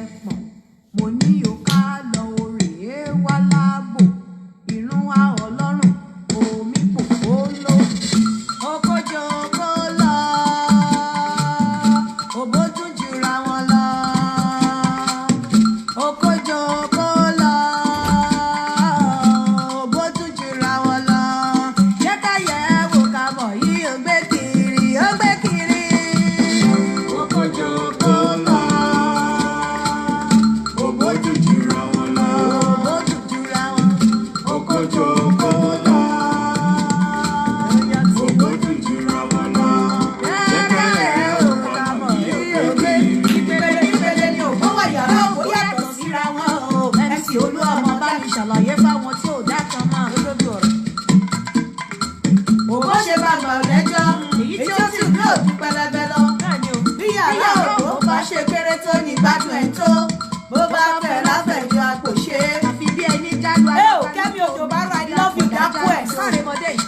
ẹ̀pọ̀n mo ní òkà lọ òrè wá láàbò ìrún wa ọlọ́run omi pòpò ló okòjò kó lọ òbójú jura wọn lọ okòjò kó lọ òbójú jura wọn lọ jẹ́ ká yẹ̀ wò ká mọ̀ yìí ó gbé kiri okòjò kó lọ òbójú jura wọn lọ okòjò kó lọ òbójú jura wọn lọ jẹ́ ká yẹ̀ wò ká mọ̀ yìí ó gbé ìpele ni ò bó wà yàrá òkú yàtọ̀ síra wọn o ẹ̀sìn olú ọmọ bá mi ṣàlàyé fáwọn tí ò dá kan mọ́ lójú ọ̀rọ̀ òbó ṣe bá gbà lẹ́jọ́ èyí tí ó sì gbé òdú pẹlẹbẹ lọ bí yàrá òkú bá ṣe kéré tó ní gbádùn ẹ̀ tó bó bá fẹ́ láfẹ̀jọ àpò ṣe àfi bí ẹni jáde ẹ ò kẹ́mi òjò bá ra iná fi dákú ẹ̀ sáré mọ́dé yìí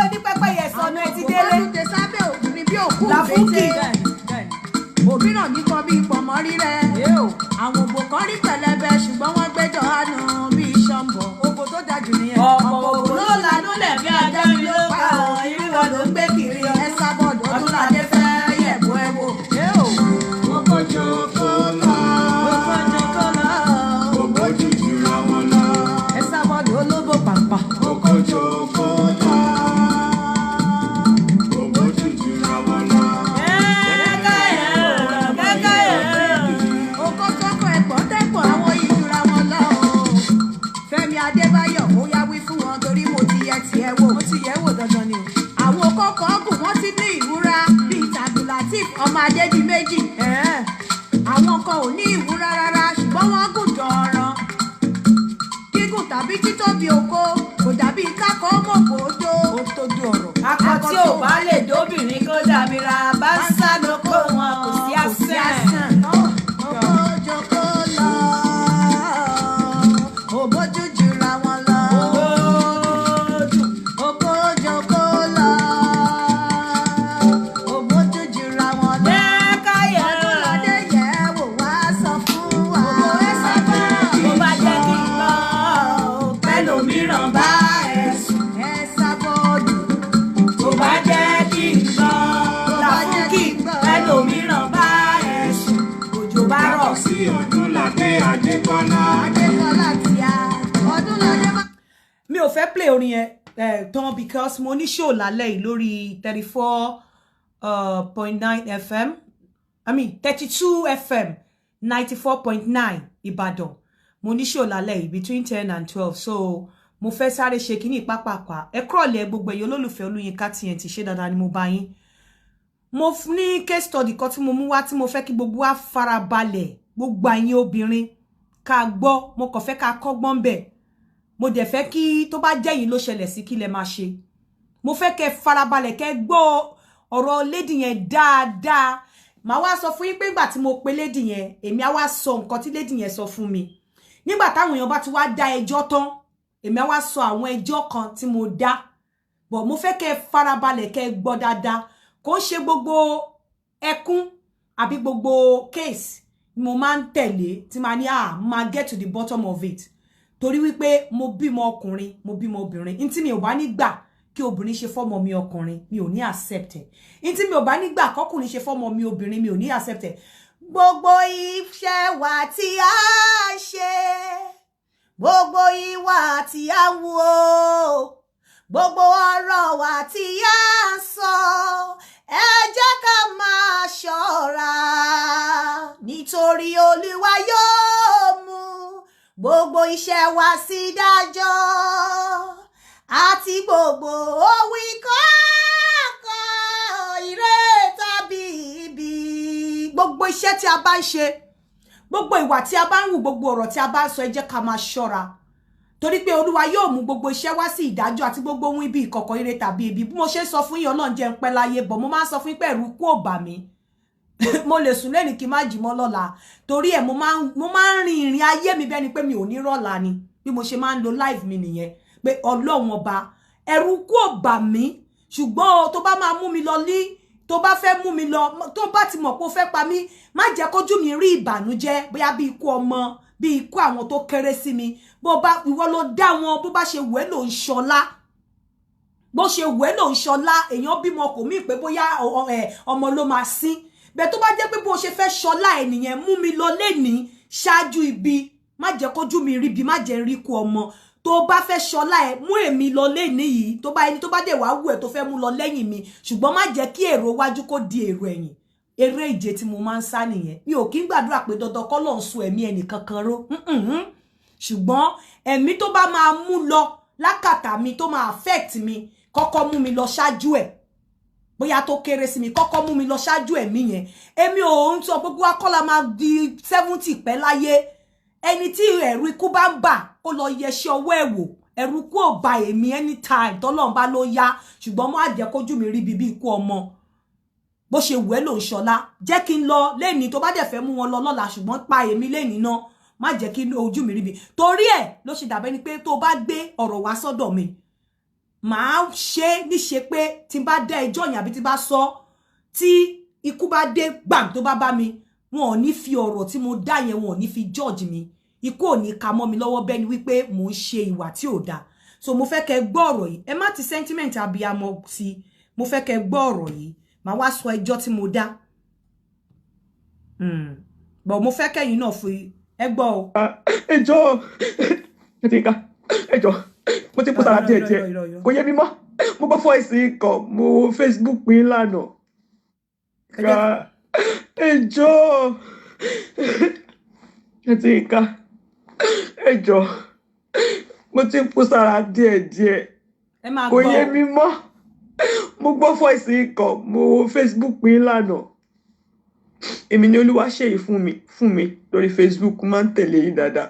onípẹ́pẹ́ yẹn sọnù ẹ ti délé olùdé sábẹ́ òkùnrin bí òkú làfúnkì òmíràn ní kan bí pọ̀mọ́ rírẹ́ àwọn òbò kan rí pẹ̀lẹ́bẹ ṣùgbọ́n wọ́n gbẹ́jọ́ àánú bí ṣọ́ǹbọ̀ òbò tó dájú nìyẹn ọ̀pọ̀ òbò ló lanú lẹ̀ bí ajá mi ló pa ọ̀ irú wọn ló ń gbé kiri ẹ sábọ̀dọ̀ ọdún ládé fẹ́ yẹ̀bọ̀ ẹ wò. okòjò kó lọ òbójú jura wọn lọ ẹ sábọ̀dọ̀ olóbò pàpà okòjò kó lọ òbójú jura wọn lọ. okòtòkò ẹ̀pọ̀n tẹ̀pọ̀ àwọn ìjura wọn lọ o. Fẹ́mi Adébáyọ̀ ó yá wí fún wọn torí mo ti yẹ tiẹ̀ wò. mo ti yẹ̀ wò dandan ni o. àwọn kókó ọ̀gùn wọ́n ti ní ìwúra bíi Tàbílátìf ọmọ Adédìméjì. àwọn kan ò ní ìwúra rárá ṣùgbọ́n wọ́n gùn jọ̀ọ̀ràn. gígùn tàbí títóbi oko kò dàbí kákọ́ mọ̀kò odó. ó tójú ọ̀rọ̀. akọ tí ò bá lè dóbìnrin kó dàbí ra bá ń sá lóko wọn kò sí àsán. Okòjò kó lọ òbójú jura wọn lọ okòjò kó lọ òbójú jura wọn lọ ọdún ládé yẹ̀ wò wá sọ fún wa bó bá jẹ́ kí n gbọ́ pẹ́lòmíràn bá ẹ̀sùn ẹ sábọ́ọ̀dù bó bá jẹ́ kí n gbọ́ làfúnkì pẹ́lòmíràn bá ẹ̀sùn òjò bá rọ̀ sí ọdún ládé Adékọ́lá. Adékọ́lá tíá ọdún ládé má. mi ò fẹ́ play orin yẹn tán because mo ní show lálẹ́ yìí lórí 34.9 FM I mean 32 FM 94.9 Ìbàdàn mo ní show lálẹ́ yìí between 10 and 12 so mo fẹ́ sáré ṣe kíní pápápá ẹ kúrọ̀lẹ́ gbogbo ẹ̀yin olólùfẹ́ Olúyinká TNT ṣe dáadáa ni mo bá yín mo ní case study kan tí mo mú wá tí mo fẹ́ kí gbogbo wa farabalẹ̀ gbogbo ẹ̀yin obìnrin ká gbọ́ mo kàn fẹ́ ká kọ́gbọ́n bẹ̀ mo dẹ̀ fẹ́ kí tó bá jẹ́ yín ló ṣẹlẹ̀ sí kí lẹ máa ṣe mo fẹ́ kẹ́ farabalẹ̀ kẹ́ gbọ́ ọ̀rọ̀ lady yẹn dáadáa màá wá sọ fún yín pé ìgbà tí mo pe lady yẹn èmi á wá sọ nǹkan tí lady yẹn sọ fún mi nígbà táwọn èèyàn bá ti wá dá ẹjọ́ tán èmi á wá sọ àwọn ẹjọ́ kan tí mo dá bọ̀ mo fẹ́ kẹ́ farabalẹ̀ kẹ́ gbọ́ dáadáa kò ṣe gbogbo ẹkún àbí gbogbo case mo máa ń tẹ̀lé tí máa ní máa get to the bottom of it torí wípé mo bímọ ọkùnrin mo bímọ obìnrin n tí mi ò bá ní gbà kí obìnrin ṣe fọ́mọ mi ọkùnrin mi ò ní accept ẹ̀ n tí mi ò bá ní gbà kọ́kùnrin ṣe fọ́mọ mi obìnrin mi ò ní accept ẹ̀ gbogbo iṣẹ́ wa tí a ṣe gbogbo ìwà tí a wò gbogbo ọ̀rọ̀ wa tí a sọ ẹ jẹ́ ká máa ṣọ́ra nítorí Olúwa yóò mú gbogbo iṣẹ́ wa sí dájọ́ àti gbogbo òwì kọ̀ọ̀kan ire tàbí ibi gbogbo iṣẹ́ tí a bá ń ṣe gbogbo ìwà tí a bá ń wù gbogbo ọ̀rọ̀ tí a bá ń sọ ẹ jẹ́ ká máa ṣọ́ra torí pé Olúwa yóò mú gbogbo iṣẹ́ wá sí ìdájọ́ àti gbogbo ohun ibi ìkọ̀kọ̀ ire tàbí ibi bí mo ṣe ń sọ fún yín Ọlọ́run jẹ́ ń pẹ́ láyé bọ̀ mo máa ń sọ fún yín pé ẹ̀rù kú ò bà mí mo lè sùn lẹ́ni kí n má jí mọ́ lọ́la torí ẹ̀ mo máa ń rin ìrìn ayé mi bẹ́ni pé mi ò ní rọ́la ni bí mo ṣe máa ń lo live mi nìyẹn pé Ọlọ́run ọba ẹ̀rù kú ò bà mí ṣùgbọ́n tó bá máa mú mi lọ ní tó bá fẹ́ mú mi lọ tó bá ti mọ̀ pé ó fẹ́ pa mí má jẹ́ kójú mi rí ìbànújẹ́ bóyá bí ikú ọmọ bí ikú àwọn tó kéré sí mi bó bá ìwọ ló dá wọn bó bá ṣe wẹ́ ló ń ṣọlá bó ṣe wẹ́ ló ń ṣọlá èèyàn bímọ kò mí pé bóyá ọmọ ló máa sín bẹ́ẹ̀ tó bá jẹ́ pé bó ṣe fẹ́ ṣọlá ẹnìyẹn mú mi lọ lẹ́ni ṣáájú ibi má jẹ́ kójú mi rí bí má jẹ́ rí ikú ọmọ tó bá fẹ́ ṣọlá ẹ mú èmi lọ lẹ́ni yìí tó bá ẹni tó bá dé wá wù ẹ tó fẹ́ mú lọ lẹ́yìn mi ṣùgbọ́n má jẹ́ kí èrò wájú kó di èrò ẹ̀yìn eré ìje tí mo máa ń sá nìyẹn mi ò kí ń gbàdúrà pé dandan kọ́ lọ́n sun ẹ̀mí ẹnì kankan ró ṣùgbọ́n ẹ̀mí tó bá máa mú lọ lákàtà mi tó máa affect mi kọ́kọ́ mú mi lọ ṣáájú ẹ̀ bóyá tó kéré sí mi kọ́kọ́ mú mi lọ ṣáájú ẹ̀mí yẹn èmi ò ń sọ gbogbo akọ́lá máa di 70 pẹ́ láyé ẹni tí ẹ̀rù ikú bá ń bà kó lọ yẹṣẹ́ ọwọ́ ẹ̀ wò ẹ̀rù ikú ò bà èmi anytime tọ́lọ́run bá ló yá ṣùgbọ́n má jẹ́ kójú mi rí bíbí ikú ọmọ bó ṣe wù ẹ́ ló ń ṣọlá jẹ́ kí n lọ lẹ́ni tó bá dẹ̀ fẹ́ mú wọn lọ lọ́la ṣùgbọ́n pa èmi lẹ́ni náà má jẹ́ kí ojú mi rí bí torí ẹ̀ ló ṣe dàbẹ́ ni pé tó bá gbé ọ̀rọ̀ wá sọ́dọ̀ mi màá ṣe níṣe pé tí n bá dá ẹjọ́ yẹn àbí tí bá sọ tí ikú bá dé gbàm tó bá mi wọn ò ní fi ọ̀rọ̀ tí mo dá yẹn wọn ò ní fi judge mi ikú ò ní ka mọ́ mi lọ́wọ́ bẹ́ẹ̀ ni wípé mò ń ṣe ìwà tí ò dáa so mo fẹ́ kẹ́ gbọ́ ọ̀rọ̀ yìí ẹ má ti sentiment abiyamọ sí mo fẹ́ kẹ́ gbọ́ ọ̀rọ̀ yìí màá wá sọ ẹjọ́ tí mo dá but mo fẹ́ kẹ́yìn náà fún ẹ gbọ́ o. ẹjọ́ ẹjọ́ mo ti kú sára díẹ̀ kò yé mi mọ́ mo gbọ́ voice kan mo Facebook pín lánàá ẹjọ́ ẹjọ́ mo ti kú sára díẹ̀ kò yé mi mọ́ mo gbọ́ voice kan mo Facebook pín lánàá èmi ni Olúwa ṣe yìí fún mi lórí Facebook máa ń tẹ̀lé yín dáadáa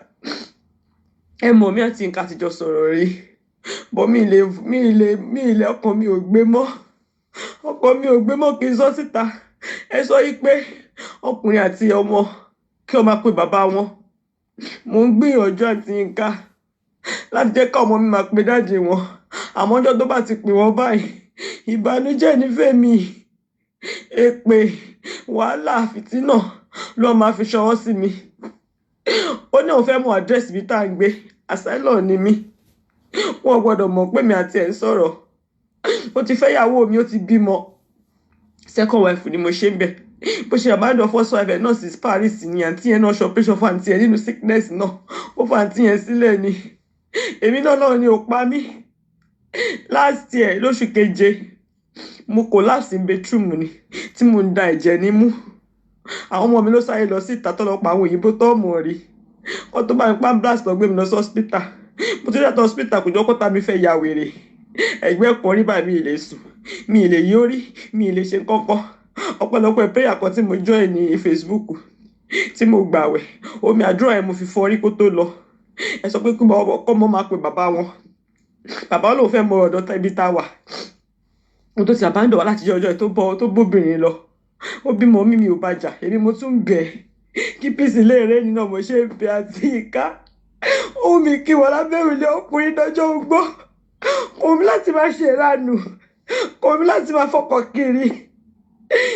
ẹ mọ̀ mi àti nǹkan àtijọ́ sọ̀rọ̀ rí bọ́ mi ilé ọkàn mi ò gbé mọ́ kí n sọ síta ẹ sọ yìí pé ọkùnrin àti ọmọ kí ọmọ pè bàbá wọn mo ń gbìyànjú àti nǹkan láti jẹ́ ká ọmọ mi máa pe dáàdì wọn àmọ́ ọjọ́ tó bá ti pè wọ́n báyìí ìbànújẹ́ nífẹ̀ẹ́ mi èpè wàhálà fìtínà ló máa fi ṣọwọ́ sí mi ó ní òun fẹ́ mọ àdírẹ́sì bí tá à ń gbé asylum ni mí wọn gbọ́dọ̀ mọ̀ pé mi àti ẹ̀ ń sọ̀rọ̀ ó ti fẹ́ yàwó mi ó ti bímọ second wife ni mo ṣe ń bẹ̀ bó ṣe àbádọ́ first wife náà sí Paris ni àǹtí yẹn náà ṣe operation fún àǹtí yẹn nínú sickness náà ó fa àǹtí yẹn sílẹ̀ ni èmi náà ni ò pa mí last year lóṣù keje mo collapse in bedroom ni tí mo ń da ẹ̀jẹ̀ nímú àwọn ọmọ mi ló sáré lọ sí ìta tọ́lọ́pàá àwọn òyìnbó tó mọ̀ rí wọ́n tó bá ń pa blast lọ gbé mi lọ sí hospital mo ti rí àtọ́ hospital kò jọ kọ́ta mi fẹ́ ya wèrè ẹgbẹ́ kan rí báyìí mi ì lè sùn mi ì lè yí orí mi ì lè ṣe kọ́kọ́ ọ̀pọ̀lọpọ̀ prayer kan tí mo join ní Facebook tí mo gbàwẹ̀ omi àdúrà ẹ̀ mo fi fọ́ orí kó tó lọ ẹ sọ pé kí ọmọ máa pe bàbá wọn bàbá lòun fẹ́ mọ ọ̀dọ̀ ibi tá a wà mo tó ti àbáńdọ̀ wá láti jẹ́ ọjọ́ tó bóbìnrin lọ ó bímọ mímí ò bàjá èmi mo tún bẹ̀ kí píìsì léèrè nínú ọmọ ṣe ń bẹ àti ìka ó mi kí wọn lábẹ́rù ilé ọkùnrin lọ́jọ́ ogbó kò mí láti máa ṣe ìranù kò mí láti máa fọkàn kiri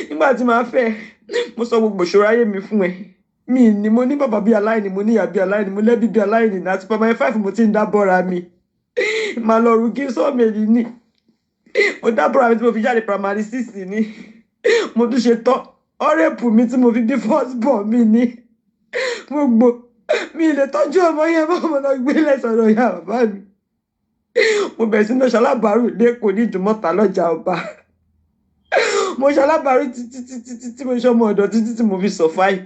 nígbà tí máa fẹ́ mo sọ gbogbo ìṣòro ayé mi fún ẹ mi ni mo ní bàbá bí aláìní mo ní ìyá bí aláìní mo lẹ́bí bí aláìní ní àti bàbá 5 mo ti ń dábọ́ra mi màá lọ rú kí sọ́ọ̀mẹ̀lì ní mo dábọ́ra mi tí mo fi jáde primary 6 ní mo tún ṣe tán ọ̀rẹ́pù mi tí mo fi bí first born mi ní gbogbo mi lè tọ́jú ọmọ yẹn bá mo lọ gbé lẹ́sọ̀rọ̀ ìyá bàbá mi mo bẹ̀rẹ̀ sí ní ṣalábàárù lẹ́kọ̀ọ́ ní Ìdúmọ̀tà lọ́jà ọba mo ṣalábàárù títí tí mo ṣe ọmọ ọ̀dọ̀ títí tí mo fi survive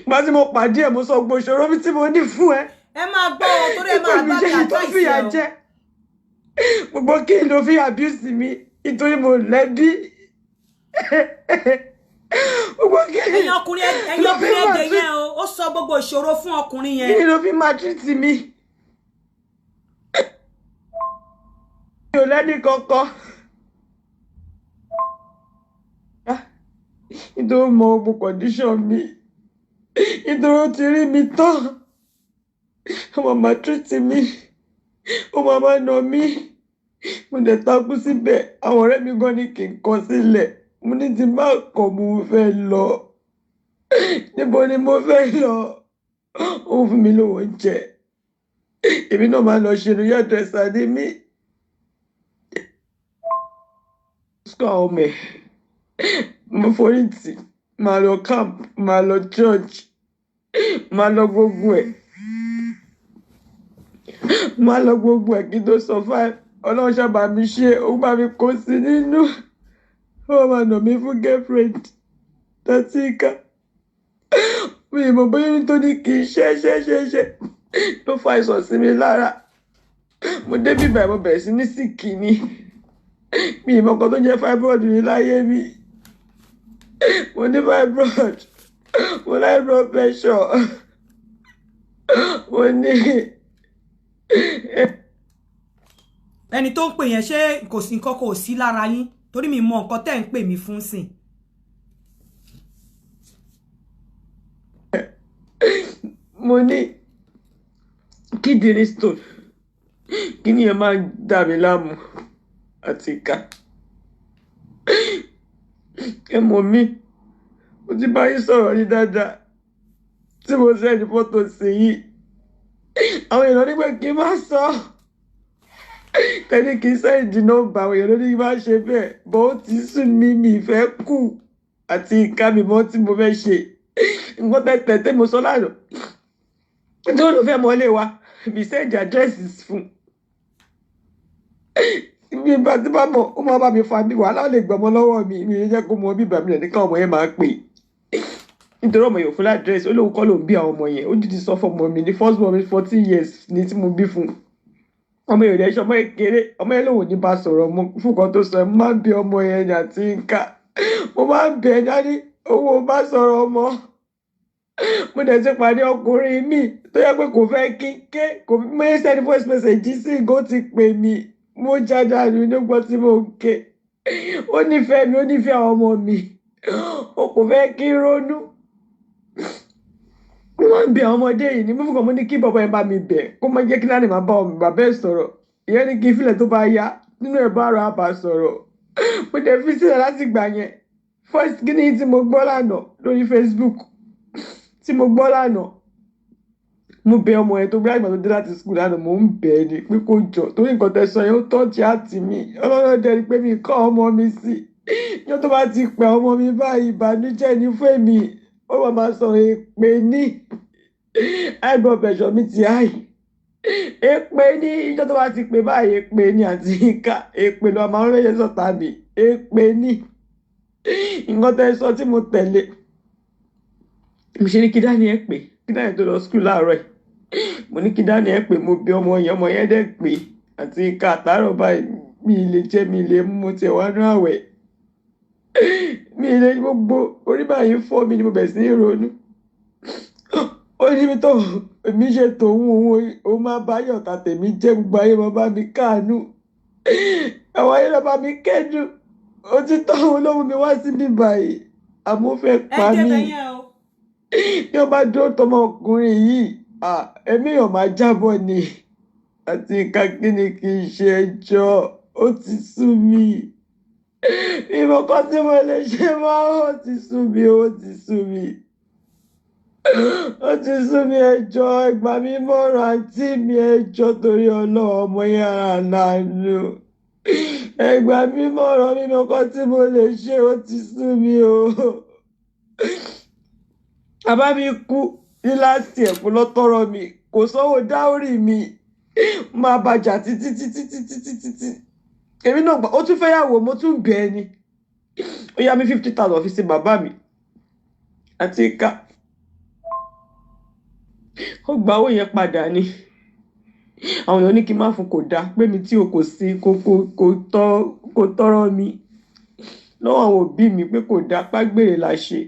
gba tí mo pàdé ẹ̀ mo sọ gbogbo ìṣòro mi tí mo ní fún ẹ ẹ máa gbọ́ ọ torí ẹ máa bá mi àtàìsí ọ gbogbo kí ló fi abuse mi nítorí mo lẹ́bí gbogbo kí ẹ̀yin ọkùnrin ẹ̀dẹ̀ yẹn ó sọ gbogbo ìṣòro fún ọkùnrin yẹn kí ló fi máa treat mi mi ò lẹ́ni kankan nítorí mo gbogbo condition mi nítorí ó ti rí mi tán ó máa treat mi ó máa nà mí mo dẹ̀ takú síbẹ̀ àwọn ọ̀rẹ́ mi gan ní kí n kọ sílẹ̀ mo ní tí má kọ̀ mo fẹ́ lọ níbo ni mo fẹ́ lọ ó fún mi lówó oúnjẹ èmi náà máa lọ ṣe ìròyìn àdírẹ́sà ní mí sukọ àwọn ọmọ ẹ̀ mo forí tì máa lọ camp máa lọ church máa lọ gbogbo ẹ̀ máa lọ gbogbo ẹ̀ kí n tó sọ fáì ọlọ́run ṣàbà mi ṣe ó gbà mí kó sí nínú ó máa nà mí fún girlfriend Tatika mi ì mọ̀ bóyá nítorí kì í ṣe ló fa àìsàn sí mi lára mo débi báyìí mo bẹ̀rẹ̀ sí ní síkì ni mi ì mọ̀ nǹkan tó jẹ́ fibroid ní láyé mi mo ní fibroid mo ní high blood pressure mo ní. ẹni tó ń pè yẹn ṣé kò sí nǹkan kò sí lára yín torí mi mọ nǹkan tẹ́ ń pè mí fún sìn. mo ní kidney stone kí ni ẹ máa dà mí láàmú àti ìka ẹ mọ̀ mí mo ti bá yín sọ̀rọ̀ ní dáadáa tí mo sẹ́ni fọ́tò sí yìí àwọn èèyàn nígbà kí n má sọ tẹ́lẹ̀ kí n sẹ́yìn di nọ́mbà àwọn èèyàn lórí bá ṣe bẹ́ẹ̀ bọ́ ó ti sún mi mi ìfẹ́ kù àti ìka mi mọ́ tí mo fẹ́ ṣe nǹkan tẹ́tẹ́ mo sọ lánàá tí ó lọ fẹ́ mọ́lé wa bí send addresses fún bí bá tí bá mọ̀ ó máa bá mi fa bí wàhálà lè gbọmọ lọ́wọ́ mi mi jẹ́ kó mọ bí bàbá mi nìkan ọmọ yẹn máa pè nítorí ọmọ yẹn fún ládírẹ́sì ó lóun kọ́ lòun bí àwọn ọmọ yẹn ó dìde sọ fún ọmọ mi ní first born mi 14 years ní tí mo bí fún ọmọ yẹn rẹ̀ ṣe ọmọ yẹn kéré ọmọ yẹn lòun ní bá sọ̀rọ̀ mo fún kan tó sọ ẹ mo máa ń bí ọmọ yẹn ní àti nǹka mo máa ń bẹ̀ ẹ́ dání owó bá sọ̀rọ̀ ọmọ mo dẹ̀ ti pàdé ọkùnrin mi tó yẹ pé kò fẹ́ kíké kò fi mọ́ send voice message sí ìgò ti pè mí mo jáde ní nígbà tí mo ń ké ó nífẹ̀ẹ́ mi ó nífẹ̀ẹ́ àwọn ọmọ mi ó kò fẹ́ kí ronú mo máa ń bẹ àwọn ọmọdé yìí ní fúnfún kan mo ní kí bàbá yẹn bá mi bẹ̀ kó má jẹ́ kí láti máa bá ọmọ bàbá ẹ̀ sọ̀rọ̀ ìyẹn ní kí n filẹ̀ tó bá yá nínú ẹ̀ bá ara bá sọ̀rọ̀ mo dẹ̀ fi sílẹ̀ láti gbà yẹn first kí ni tí mo gbọ́ lánàá lórí Facebook tí mo gbọ́ lánàá mo bẹ ọmọ yẹn tó gbé àgbà tó dé láti school lánàá mo ń bẹ̀ ẹ́ ni pé kó jọ torí nǹkan tẹ́ sọ yẹn ó tọ́jú àti mi ọlọ́run dẹ̀ ni pé mi kọ́ ọmọ mi sí yóò tó bá ti pẹ̀ ọmọ mi báyìí ìbànújẹ́ ní fún èmi ó wà máa sọ̀rọ̀ èpè ní high blood pressure mi ti high èpè ní ìjọ tó bá ti pè báyìí èpè ní àti ìka èpè lọ máa ń rẹ́yẹ sọ̀tà mi èpè ní nǹkan tẹ́ sọ tí mo tẹ̀lé mo ṣe ní kí dání ẹ pè kí dání tó lọ school láàárọ̀ ẹ̀ mo ní kí dání ẹ pè mo bí ọmọ yẹn dẹ̀ pè àti ìka àtàrọ̀ báyìí mi lè jẹ mi lè mú mo tiẹ̀ wá nú àwẹ̀ mi lè gbogbo orí báyìí fọ́ mi ni mo bẹ̀rẹ̀ sí ní ronú ó ní mi tó èmi ṣe tòun òun máa bá yọ̀tà tèmi jẹ́ gbogbo ayé máa bá mi káàánú àwọn ayé máa bá mi kẹ́dùn ó ti tọ́ òun lóhùn mi wá síbí báyìí àmọ́ fẹ́ pa mí bí ó bá dúró tọmọ ọkùnrin yìí ẹ̀mí èèyàn máa jábọ̀ ni àti ìka kíni kì í ṣe ẹjọ́ ó ti sú mi ìmọ̀ kan tí mo lè ṣe máa ó ti sú mi ó ti sú mi ó ti sú mi ẹjọ́ ẹgbà mi mọ́ràn àǹtí mi ẹjọ́ torí ọlọ́wọ́ ọmọ yẹn ara nàánú ẹgbà mi mọ́ràn mímọ̀ kan tí mo lè ṣe ó ti sú mi o bàbá mi kú ní láti ẹ̀kú lọ́tọ́rọ̀ mi kò sówó dáórì mi máa bàjà títí èmi náà gbà ó tún fẹ́yàwó mo tún bẹ̀ ẹ́ ni ó yá mi 50,000 fi sí bàbá mi àti ìka ó gba owó yẹn padà ni àwọn èèyàn ní kí n má fún kò dáa pé mi tí o kò sí kò tọrọ mi lọ́wọ́ àwọn òbí mi pé kò dáa págbèrè la ṣe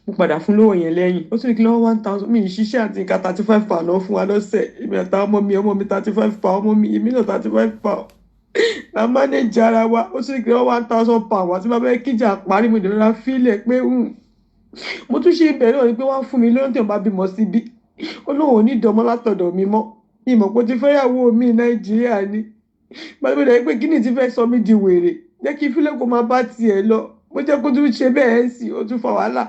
mo padà fún lówó yẹn lẹ́yìn ó tún ní kí lọ́wọ́ 1,000 mi ìṣiṣẹ́ àti ìka 35 pound náà fún wa lọ́sẹ̀ èmi àtàwọn ọmọ mi 35 pound ọmọ mi èmi náà 35 pound la manage ara wa ó tún ní kí lọ́wọ́ 1,000 pound wá tí bàbá yẹn kíjà parí mo dẹ̀rọ̀ra fílẹ̀ pé mo tún ṣe ibẹ̀ náà ni pé wọ́n fún mi lóyún tí wọ́n bá bímọ síbí ó lóun ò ní ìdánmọ́ látọ̀dọ̀ mi mọ́ ìmọ̀ pé ó ti fẹ́yàwó mi Nàìjíríà ni Bá mi dẹ̀ pé kí ni ti fẹ́ sọ mí di wèrè. Jẹ́ kí fílẹ̀ kó máa bá tiẹ̀ lọ. Mo jẹ́ kó tún ṣe bẹ́ẹ̀ sí, ó tún fa wàhálà.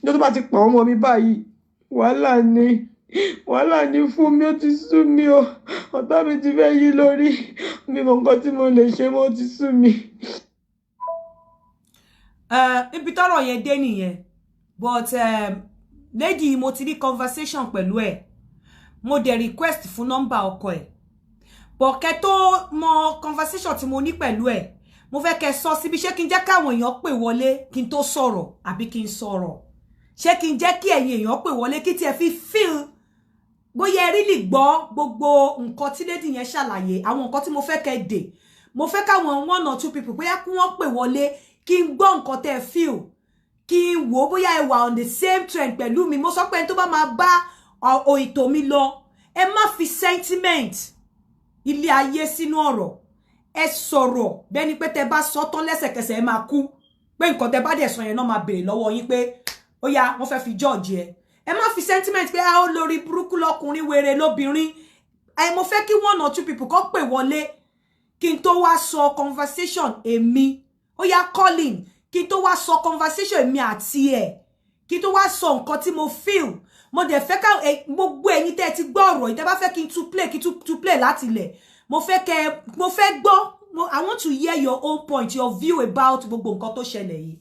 Ní tó bá ti pa ọmọ mi báyìí, wàhálà ni fún mi, ó ti sú mi o. Ọ̀tá mi ti fẹ́ yí lórí. Mi mọ nǹkan tí mo lè ṣe mọ́, ó ti sú mi. Ibi tọ́rọ̀ yẹn dé nìyẹn. But lady mo ti rí conversation pẹ̀lú ẹ̀. Mo dẹ̀ request fún number ọkọ ẹ̀. But kẹ́ tó mọ conversation tí mo ní pẹ̀lú ẹ̀. Mo fẹ́ kẹ́ sọ síbi ṣé kí n jẹ́ káwọn èèyàn pè wọlé kí n tó sọ̀rọ̀ àbí kí n sọ̀rọ̀. Ṣé kí n jẹ́ kí ẹ̀yin èèyàn pè wọlé kí tí ẹ fi feel bóyá ẹ really gbọ́ gbogbo nǹkan tí lady yẹn ṣàlàyé, àwọn nǹkan tí mo fẹ́ kẹ́ dè. Mo fẹ́ káwọn 1 or 2 people bóyá kí wọ́n pè wọlé kí n gbọ́ nǹkan tẹ́ feel. Kí n wò bóyá ẹ wà on the same trend pẹ̀lú mi. Mo sọ pé tó bá máa bá ètò mi lọ, ẹ má fi sentiment ilé ayé sínú ọ̀rọ̀. Ẹ sọ̀rọ̀ bẹ́ni pé tẹ́ bá sọ tán lẹ́sẹ̀kẹsẹ̀ ẹ máa kú. Pé nǹkan tẹ́ bá dẹ̀ sọ yẹn náà máa béèrè lọ́wọ́ yín pé ó yá wọ́n fẹ́ fi judge ẹ. Ẹ má fi sentiment pé ó lórí burúkú lọ́kùnrin wèrè lóbìnrin. Mo fẹ́ kí 1 or 2 people kó pè wọlé kí n tó wá sọ conversation èmi. Ó yá calling kí n tó wá sọ conversation èmi àti ẹ̀. Kí n tó wá sọ nǹkan tí mo feel. Mo dẹ̀ fẹ́ ká gbogbo ẹ̀yin tẹ́ ti gbọ́ ọ̀rọ̀ yìí tẹ́ bá fẹ́ kí n tún play láti ilẹ̀. Mo fẹ́ gbọ́. I want to hear your own point, your view about gbogbo nǹkan tó ṣẹlẹ̀ yìí.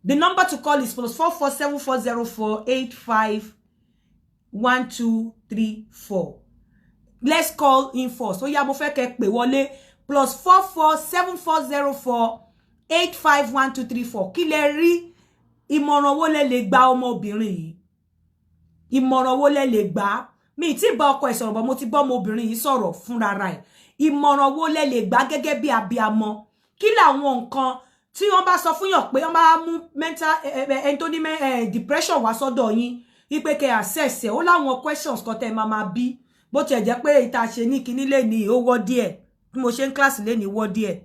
The number to call is +447404851234. Let's call in first. Ó yá mo fẹ́ kẹ́ pè wọlé +447404851234. Kí lẹ rí ìmọ̀ràn wo lẹ lè gba ọmọbìnrin yìí? Ìmọ̀ràn wo lẹ lè gbà? Mi ti bá ọkọ ẹ̀ sọ̀rọ̀ bọ̀ mo ti bá ọmọbìnrin yìí sọ̀rọ̀ fúnra rẹ̀. Ìmọ̀ràn wo lẹ lè gbà gẹ́gẹ́ bí abiyamọ? Kí làwọn nǹkan tí wọ́n bá sọ fún yàn pé wọ́n bá mú mental depression wá sọ́dọ̀ yín wípé kẹ́ access ẹ̀ ó láwọn questions kan tẹ́ máa bí bó tiẹ̀ jẹ́ pé ìta ṣe ní kíní lè ní ó wọ́ díẹ̀ bí mo ṣe ń class lè ní wọ́ díẹ̀.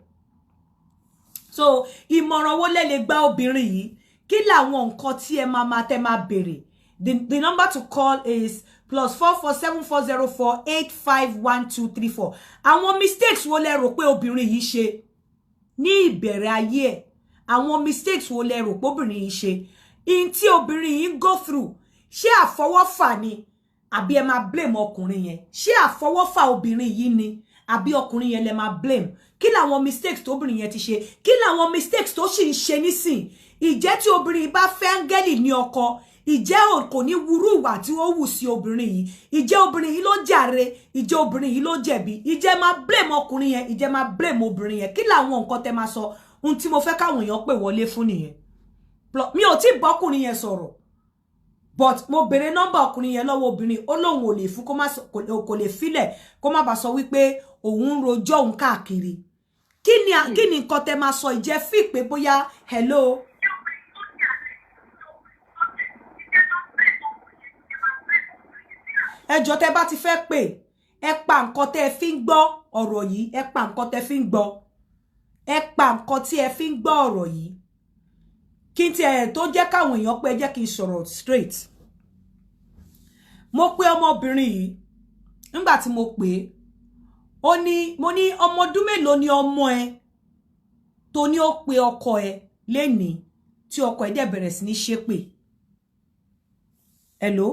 So ìmọ̀ràn wo lẹ lè gba obìnrin yìí? Kí làwọn nǹkan tí ẹ máa béèrè? The number to call is +447404851234. Àwọn mistakes wo lẹ rò pé obìnrin yìí ṣe ní ìbẹ̀rẹ̀ ayé ẹ̀? Àwọn mistakes wo lẹ rò pé obìnrin yìí ṣe? In tí obìnrin yìí go through, ṣé àfọwọ́fà ni àbí ẹ máa blame ọkùnrin yẹn? Ṣé àfọwọ́fà obìnrin yìí ni àbí ọkùnrin yẹn lẹ máa blame? Kí làwọn mistakes tó obìnrin yẹn ti ṣe? Kí làwọn mistakes tó sì ń ṣe nísìn? Ìjẹ́ tí obìnrin bá fẹ́ áńgẹ́lì ní ọkọ, ìjẹ́ kò ní wúrú ìwà tí ó wù sí obìnrin yìí? Ìjẹ́ obìnrin yìí ló jàre? Ìjẹ́ obìnrin yìí ló jẹ̀bi? Ìjẹ́ máa blame ọkùnrin yẹn? Ìjẹ́ máa blame obìnrin yẹn? Kí làwọn nǹkan tẹ́ máa sọ? Ohun tí mo fẹ́ káwọn èèyàn pè wọlé fún nìyẹn. Mi ò tí bọ́kùnrin yẹn sọ̀rọ̀, but mo béèrè nọ́mbà ọkùnrin yẹn lọ́wọ́ obìnrin, ó lóun ò lè fún kó lè filẹ̀ kó má bàa sọ wípé òun ń rojọ́ òun káàkiri. Kí ni nǹkan tẹ́ máa sọ? Ìjẹ́ fi pé bóyá hello. Ẹjọ́ tẹ́ bá ti fẹ́ pè ẹ pa nǹkan tẹ́ fi ń gbọ́ ọ̀rọ̀ yìí, ẹ pa nǹkan tẹ́ fi ń gbọ́. Ẹ pa nǹkan tí ẹ fi ń gbọ́ ọ̀rọ̀ yìí. Kí n tiẹ̀ tó jẹ́ káwọn èèyàn pé jẹ́ kí n sọ̀rọ̀ straight. Mo pè ọmọbìnrin yìí nígbà tí mo pè mo ní ọmọ ọdún mélòó ni ọmọ ẹ tó ní ó pe ọkọ ẹ lénìí tí ọkọ ẹ dẹ̀ bẹ̀rẹ̀ sí ní ṣépè. Hello.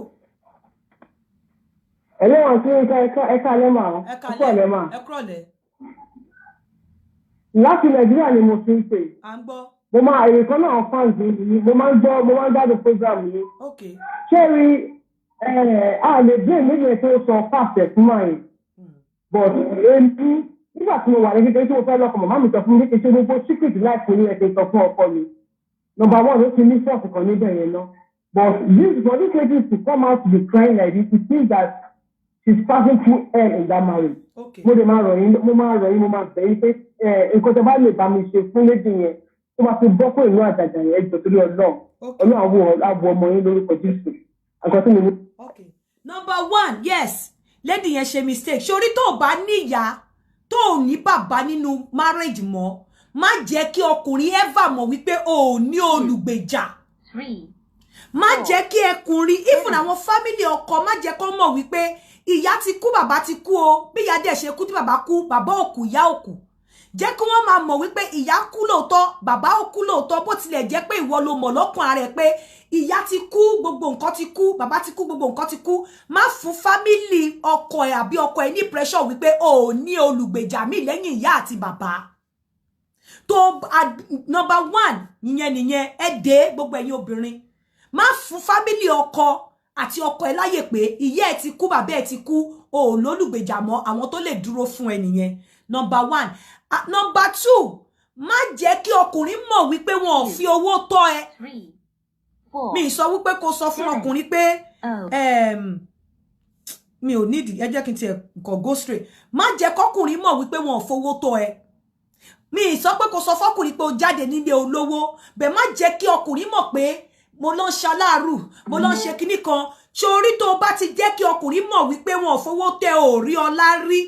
Hello, àǹtí ẹ̀ka lẹ́mà. Ẹ kúrọ̀lẹ́. Láti Nàìjíríà ni mo ti ń pè. À ń gbọ́. Mo máa èrè kan náà fans mi, mo máa ń gbádùn program yìí. Okay. Ṣé rí a lè gbé méjì tó sọ fàṣẹ fún máa yìí. But èmi nígbà tí mo wà ní kékeré tí mo fẹ́ lọ́kọ̀ màmá mi sọ fún mi kékeré gbogbo secret láìpẹ́ ní ẹ̀kẹ́ sọ fún ọkọ mi. Number 1 ó ti ní fọ́ọ̀sì kan níbẹ̀ yẹn náà. But for this lady to come out to be crying like this, it means that she's passing through hell in that marriage. Okay. Mo máa rọ̀ yín, mo máa bẹ̀ yín pé nǹkan tó bá lè bá mi ṣe fún lady yẹn tó bá fi bọ́ kó ìlú àjàjà yẹn jọ torí Ọlọ́run àwọ̀ ọmọ yín lórúkọ Jésù. Àgbà tí mo ní. Okay. Number 1, yes. Lady yẹn ṣe mistake. Ṣorí tó bá níyà tó ní bàbá nínú marriage mọ́, má jẹ́ kí ọkùnrin ever mọ̀ wípé o ní olùgbèjà. 3. Má jẹ́ kí ẹkùnrin even àwọn family ọkọ má jẹ́ kó mọ̀ wípé ìyá ti kú bàbá ti kú o bí ìyá dẹ̀ ṣe kú tí bàbá kú bàbá ò kú ìyá ò kú jẹ́ kí wọ́n máa mọ̀ wípé ìyá kú lóòótọ́ bàbá ò kú lóòótọ́ bó tilẹ̀ jẹ́ pé ìwọ ló mọ̀ lọ́kàn ara ẹ̀ pé ìyá ti kú gbogbo nǹkan ti kú bàbá ti kú gbogbo nǹkan ti kú má fún fámìlì ọkọ ẹ̀ àbí ọkọ ẹ̀ ní pressure wípé o ò ní olùgbèjà mi lẹ́yìn ìyá àti bàbá tó number one nìyẹn ẹ dé gbogbo ẹ̀yin obìnrin má fún fámìlì ọkọ àti ọkọ ẹ̀ láyè pé ìyá ẹ̀ ti kú bàbá ẹ̀ ti kú o ò lólùgbèjà mọ́ àwọn tó lè dúró fún ẹ nìyẹn number one. Number two, má jẹ́ kí ọkùnrin mọ̀ wípé wọn ò fi owó tọ́ ẹ. Mi sọ wípé kó sọ fún ọkùnrin pé mi ò need ẹ jẹ́ kí n tiẹ̀ go straight. Má jẹ́ kọ́kùnrin mọ̀ wípé wọn ò fowó tọ́ ẹ. Mi sọ pé kó sọ fọ́kùnrin pé ó jáde nílé olówó, bẹ́ẹ̀ má jẹ́ kí ọkùnrin mọ̀ pé mo lọ ń ṣaláàrù, mo lọ ń ṣe kinní kan. Sórí tó bá ti jẹ́ kí ọkùnrin mọ̀ wípé wọn ò fowó tẹ́ ò rí ọlá rí.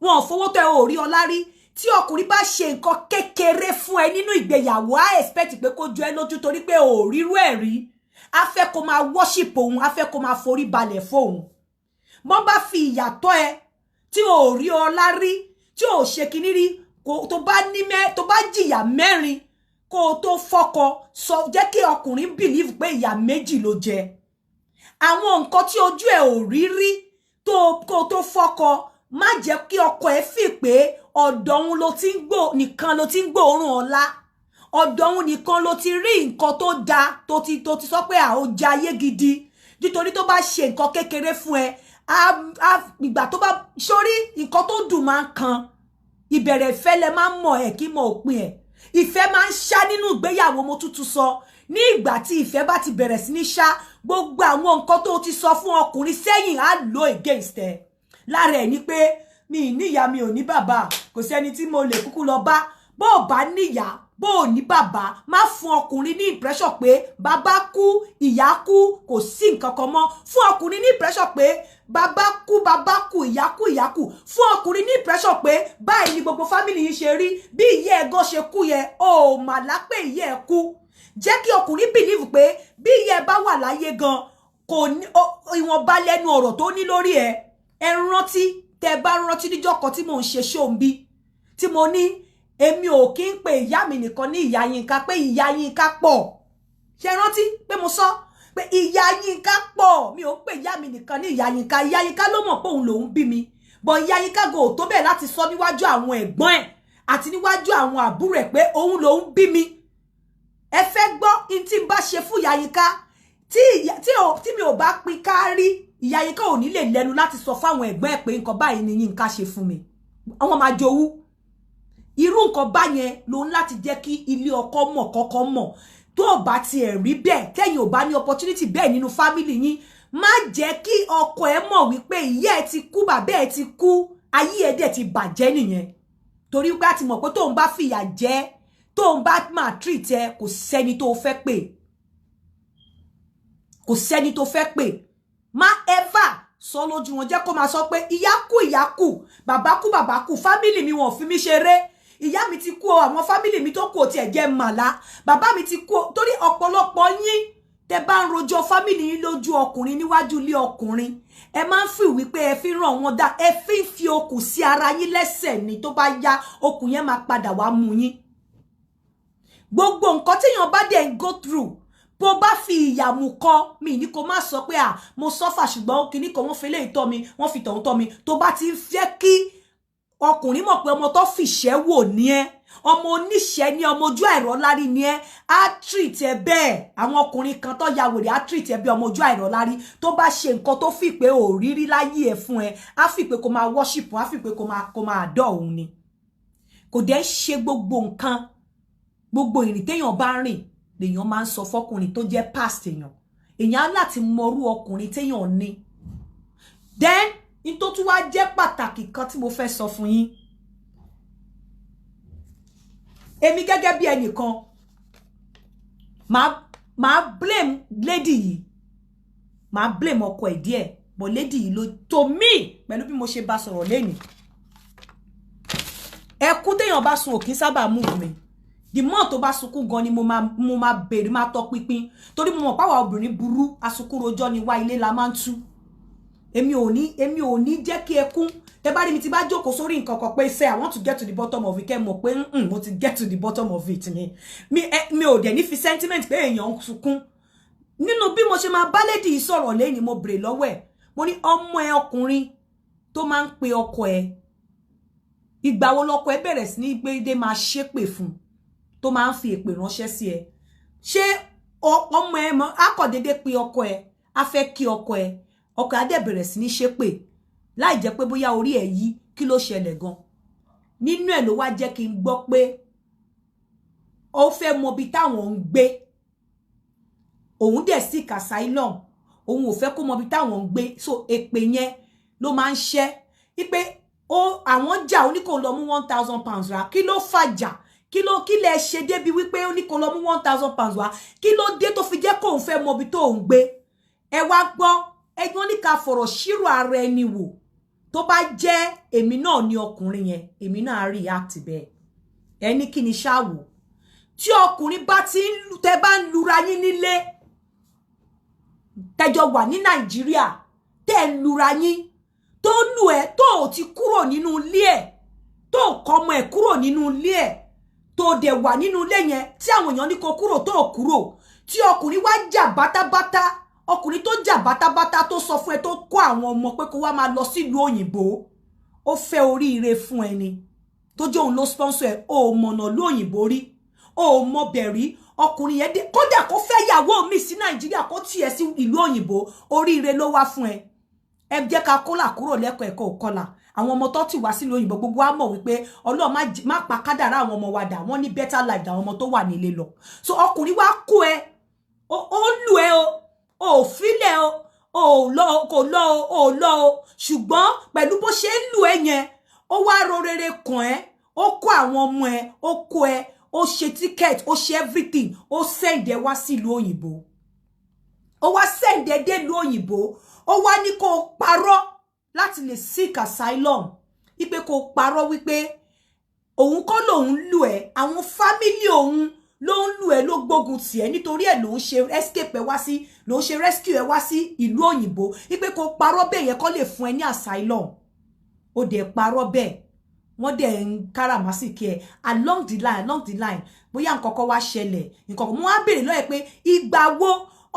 Wọn ò fowó tẹ́ ò rí ọlá rí. Tí ọkùnrin bá ṣe nǹkan kékeré fún ẹ nínú ìgbéyàwó á expect pé kó jọ ẹ lójú torí pé ò rírú ẹ̀ rí á fẹ́ kó máa worship òun á fẹ́ kó máa forí balẹ̀ fóun bọ́n bá fi ìyàtọ̀ ẹ tí ò rí ọlá rí tí ò ṣe kinní rí tó bá jìyà mẹ́rin kó tó fọ́kọ sọ jẹ́ kí ọkùnrin believe pé ìyà méjì ló jẹ àwọn nǹkan tí ojú ẹ ò rí rí kó tó fọ́kọ má jẹ́ kí ọkọ ẹ fi pé ọ̀dọ̀ òun ló ti ń gbọ́ nìkan ló ti ń gbóòórùn ọlá ọ̀dọ̀ òun nìkan ló ti rí nǹkan tó da tó ti sọ pé ó jẹ ayé gidi nítorí tó bá ṣe nǹkan kékeré fún ẹ ìgbà tó bá sórí nǹkan tó dùn máa ń kan ìbẹ̀rẹ̀ ìfẹ́ lẹ máa ń mọ̀ ẹ̀ kí mọ̀ òpin ẹ̀ ìfẹ́ máa ń ṣá nínú ìgbéyàwó mo tútù sọ ní ìgbà tí ìfẹ́ bá ti bẹ̀rẹ̀ sí ní ṣá gbogbo àwọn nǹkan tó ti sọ fún ọkùnrin sẹ́yìn á lò against ẹ lára ẹ̀ ni pé mi níyà mi ò ní bàbá kò sẹ́ni tí mo lè kúkú lọ bá bó o bá níyà bó o ní bàbá má fún ọkùnrin ní impression pé bàbá kú ìyá kú kò sí nǹkan kan mọ́ fún ọkùnrin ní impression pé bàbá kú ìyá kú fún ọkùnrin ní impression pé báyìí ni gbogbo family yìí ṣe rí bí ìyá ẹ̀ gan ṣe kú yẹn o mà lápé ìyá ẹ̀ kú jẹ́ kí ọkùnrin believe pé bí ìyá ẹ̀ bá wà láyé gan kò ní ìwọ̀nba lẹ́nu ọ̀rọ̀ tó ní lórí ẹ̀ ẹ rántí tẹ́ bá rántí níjọ́ kan tí mò ń ṣe ṣóǹbí tí mo ní èmi ò kí ń pe ìyá mi nìkan ní ìyá Yínká pé ìyá Yínká pọ̀ ṣe rántí pé mo sọ pé ìyá Yínká pọ̀ mi ò ń pe ìyá mi nìkan ní ìyá Yínká ló mọ̀ pé òun lòun bí mi bọ̀ ìyá Yínká go tó bẹ́ẹ̀ láti sọ níwájú àwọn ẹ̀gbọ́n ẹ̀ àti níwájú àwọn àbúrò ẹ̀ pé òun lòun bí mi ẹ fẹ́ gbọ́ in tí n bá ṣe fún ìyá Yínká tí mi ò bá pín kárí ìyá Yínká ò ní lè lẹ́nu láti sọ fáwọn ẹ̀gbọ́n ẹ̀ pé nǹkan báyìí ni Yínká ṣe fún mi àwọn máa jowú irú nǹkan báyẹn ló ń láti jẹ́ kí ilé ọkọ mọ̀ kọ́kọ́ mọ̀ tó o bá tiẹ̀ rí bẹ́ẹ̀ tẹ́yìn ò bá ní opportunity bẹ́ẹ̀ nínú family yín má jẹ́ kí ọkọ ẹ mọ̀ wípé ìyá ẹ ti kú bàbá ẹ ti kú ayé ẹ dẹ̀ ti bàjẹ́ nìyẹn torí pé a ti mọ̀ pé tóun bá fìyà jẹ tóun bá máa treat ẹ kò sẹ́ni tó fẹ́ pè kò sẹ́ni tó fẹ́ pè má ever sọ lójú wọn jẹ́ kó máa sọ pé ìyá kú bàbá kú family mi wọn ò fi mí ṣeré ìyá mi ti kú o àwọn family mi tó kú o tiẹ̀ jẹ́ màlá bàbá mi ti kú o torí ọ̀pọ̀lọpọ̀ yín tẹ́ bá ń rojọ́ family yín lójú ọkùnrin níwájú ilé ọkùnrin ẹ máa ń fi wípé ẹ fi ràn wọ́n dá ẹ fi okùn sí ara yín lẹ́sẹ̀ ni tó bá yá okùn yẹn máa padà wá mú yín gbogbo nǹkan téèyàn bá dẹ̀ ń go through bó bá fi ìyàmù kọ mi ní kó má sọ pé mo suffer ṣùgbọ́n kíní kan wọ́n fi lè tọ́ mi wọ́n fi tọ̀hún tọ́ mi tó bá ti fẹ́ kí ọkùnrin mọ̀ pé ọmọ tó fìṣẹ́ wò ní ẹ ọmọ oníṣẹ́ ní ọmọ ojú àìrọ́lárí ní ẹ á treat ẹ bẹ́ẹ̀ àwọn ọkùnrin kan tó ya wèrè á treat ẹ bí ọmọ ojú àìrọ́lárí tó bá ṣe nǹkan tó fi pé ò rírí láyé ẹ fún ẹ á fi pé kó máa worship á fi pé kó máa adore òun ni kò dẹ̀ ṣe gbogbo nǹkan gbogbo ìrìn téèyàn bá rìn lèèyàn máa ń sọ fọkùnrin tó jẹ́ past èèyàn á láti mọrú ọkùnrin téèyàn ní then in tó tún wá jẹ́ pàtàkì kan tí mo fẹ́ sọ fún yín èmi gẹ́gẹ́ bí ẹnìkan máa blame lady yìí máa blame ọkọ ẹ̀ díẹ̀ but lady yìí ló tó mí pẹ̀lú bí mo ṣe bá sọ̀rọ̀ lẹ́nìí ẹkún téèyàn bá sun òkín sábà move mi the more tó bá sunkún gan ni mo máa bèrè máa tọ pinpin torí mo mọ̀ páwa obìnrin burú asunkún rojọ́ ni wá ilé la máa ń tú èmi ò ní jẹ́ kí ẹkún tẹ́ bá rí mi tí bá jókòó sórí nǹkan kan pé say I want to get to the bottom of it kẹ́ mọ̀ pé mo ti get to the bottom of it ni mi ò dẹ̀ ní fi sentiment pé èèyàn sunkún nínú bí mo ṣe máa bá lady sọ̀rọ̀ lẹ́yìn mo bèrè lọ́wọ́ ẹ̀ mo ní ọmọ ẹ ọkùnrin tó máa ń pe ọkọ ẹ ìgbà wo lọkọ ẹ bẹ̀rẹ̀ sí ní gbédé máa ṣépè fún tó máa ń fi èpè ránṣẹ́ sí ẹ ṣé ọmọ ẹ mọ akọ̀dédé pe ọkọ ẹ a fẹ́ kí ọkọ á dẹ̀ bẹ̀rẹ̀ sí ní ṣépè láì jẹ́ pé bóyá orí ẹ̀ yí kí ló ṣẹlẹ̀ gan nínú ẹ̀ ló wá jẹ́ kí n gbọ́ pé ó fẹ́ mọ bí táwọn ń gbé òun dẹ̀ seek asylum òun ò fẹ́ kó mọ bí táwọn ń gbé so èpè yẹn ló máa ń ṣẹ́ wípé àwọn jà ó ní kó lọ mú 1,000 pounds wá kí ló fàjà kí lẹ ṣe débi wípé ó ní kó lọ mú 1,000 pounds wá kí ló dé tó fi jẹ́ kóun fẹ́ mọ bí tó ń gbé ẹ wá gbọ́ ẹgbọ́n ní ká fọ̀rọ̀ ṣírò ara ẹni wò tó bá jẹ́ èmi náà ní ọkùnrin yẹn èmi náà react bẹ́ẹ̀ ẹni kí ni ṣáwò tí ọkùnrin bá ti ń tẹ́ bá ń lura yín nílé tẹ́jọ wà ní Nàìjíríà tẹ́ ń lura yín tó lù ẹ́ tó ò ti kúrò nínú ilé ẹ̀ tó kọ́mọ ẹ̀ kúrò nínú ilé ẹ̀ tó dẹ̀ wà nínú ilé yẹn tí àwọn èèyàn ní kó kúrò tó kúrò tí ọkùnrin wá jà bátábátá ọkùnrin tó jà bátábátá tó sọ fún ẹ tó kó àwọn ọmọ pé kó wá máa lọ sílùú òyìnbó ó fẹ́ oríire fún ẹni tó jẹ́ òun ló sponsor ẹ ó mọ̀nà lóyìnbó rí ó mọ bẹ̀rí ọkùnrin yẹn dé kódà kó fẹ́ yàwó mi sí Nàìjíríà kó tiẹ̀ sí ìlú òyìnbó oríire ló wá fún ẹ jẹ́ ká kólà kúrò lẹ́kọ̀ọ́ ẹ̀kọ́ òkọlà àwọn ọmọ tó ti wá sílùú òyìnbó gbogbo á mọ̀ wípé Ọlọ́run má pa kádàrá àwọn ọmọ wa dà wọ́n ní better life àwọn ọmọ tó wà nílé lọ so ọkùnrin wá kó ẹ ó lù ẹ o filẹ̀ o lọ o ṣùgbọ́n pẹ̀lú bó ṣe ń lù ẹ yẹn ó wá ro rere kàn ẹ́ ó kó àwọn ọmọ ẹ ó kó ẹ ó ṣe ticket ó ṣe everything ó send ẹ wá sílùú òyìnbó ó wá send ẹ dé ìlú òyìnbó ó wá ní kó parọ́ láti lè seek asylum wípé kó parọ́ wípé òun kọ́ lòun lù ẹ́ àwọn family òun ló ń lù ẹ́ ló gbógun tì ẹ́ nítorí ẹ̀ ló ń ṣe escape ẹ wá sí ló ń ṣe rescue ẹ wá sí ìlú òyìnbó wípé kó parọ́ bẹ́ẹ̀ yẹn kó lè fún ẹ ní asylum ó dẹ̀ parọ́ bẹ́ẹ̀ wọ́n dẹ̀ ń káràmásìkí ẹ along the line bóyá nǹkan kan wá ṣẹlẹ̀ nǹkan kan mo wá béèrè lọ́yẹ̀ pé ìgbà wo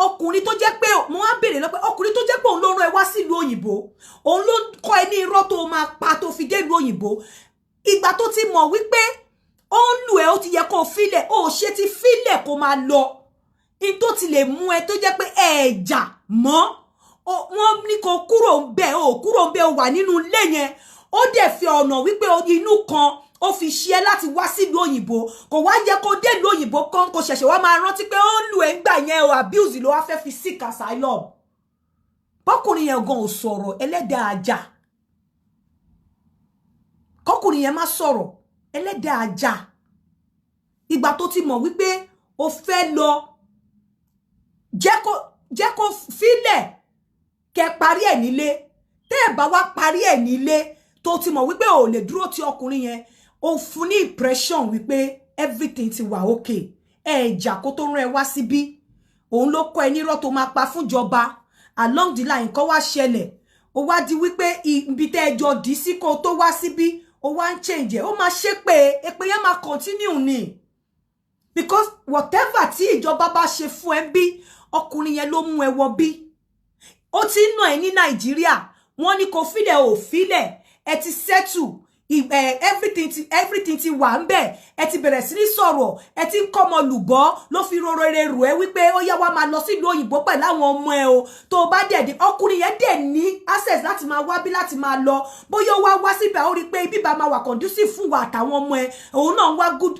ọkùnrin tó jẹ́ pé mo wá béèrè lọ pé ọkùnrin tó jẹ́ pé òun ló rán ẹ wá sí ìlú òyìnbó òun ló kọ́ ẹ ní irọ́ tó máa pa tó fi dé ìlú òyìnbó ìgbà tó ti mọ̀ wípé ó ń lù ẹ́ ó ti yẹ kó filẹ̀ ó ṣe ti filẹ̀ kó máa lọ in tó ti lè mú ẹ tó jẹ́ pé ẹ̀jà mọ́ wọ́n ní kó kúrò ń bẹ̀ ó wà nínú ilé yẹn ó dẹ̀ fi ọ̀nà wípé inú kan ó fi ṣe ẹ́ láti wá sílùú òyìnbó kò wá jẹ́ kó dé ìlú òyìnbó kan kó ṣẹ̀ṣẹ̀ wá máa rántí pé ó ń lù ẹ́ ńgbà yẹn o abuse ló wá fẹ́ fi seek asylum bọ́kùnrin yẹn gan ò sọ̀rọ̀ ẹlẹ́dàá ajá kọ́kùnrin yẹn má sọ̀rọ̀ ẹlẹ́dàá ajá ìgbà tó ti mọ̀ wípé ó fẹ́ lọ jẹ́ kó filẹ̀ kẹ́ parí ẹ̀ nílé tẹ́ ẹ̀ bá wá parí ẹ̀ nílé tó ti mọ̀ wípé ò lè dúró ti ọkùnrin yẹn ó fún ní impression wípé everything ti wà okay ẹ̀jà kó tó rán ẹ wá síbí òun ló kọ́ ẹ nírọ́ tó máa pa fúnjọba along the line kó wá ṣẹlẹ̀ ó wá di wípé ibi tẹ́ ẹjọ́ dì sí kó tó wá síbí ó wá ń change ó máa ṣe pé èpè yẹn máa continue ni because whatever tí ìjọba bá ṣe fún ẹ bí ọkùnrin yẹn ló mú ẹ wọ bí ó ti ń nà ẹ ní Nàìjíríà wọ́n ní kó filẹ̀ ò filẹ̀ ẹ ti settle everything ti wà ńbẹ̀ ẹ ti bẹ̀rẹ̀ sí ní sọ̀rọ̀ ẹ ti ń kọ́mọ lùbọ́ ló fi rorere rù ẹ́ wípé ó yá wá máa lọ sí ìlú òyìnbó pẹ̀lú àwọn ọmọ ẹ o tó bá dẹ̀ dé ọkùnrin yẹn dẹ̀ ní access láti máa wá bí láti máa lọ bóyá ó wá síbẹ̀ ó rí pé ibi bá máa wà conducive fún wa àtàwọn ọmọ ẹ òun náà wá good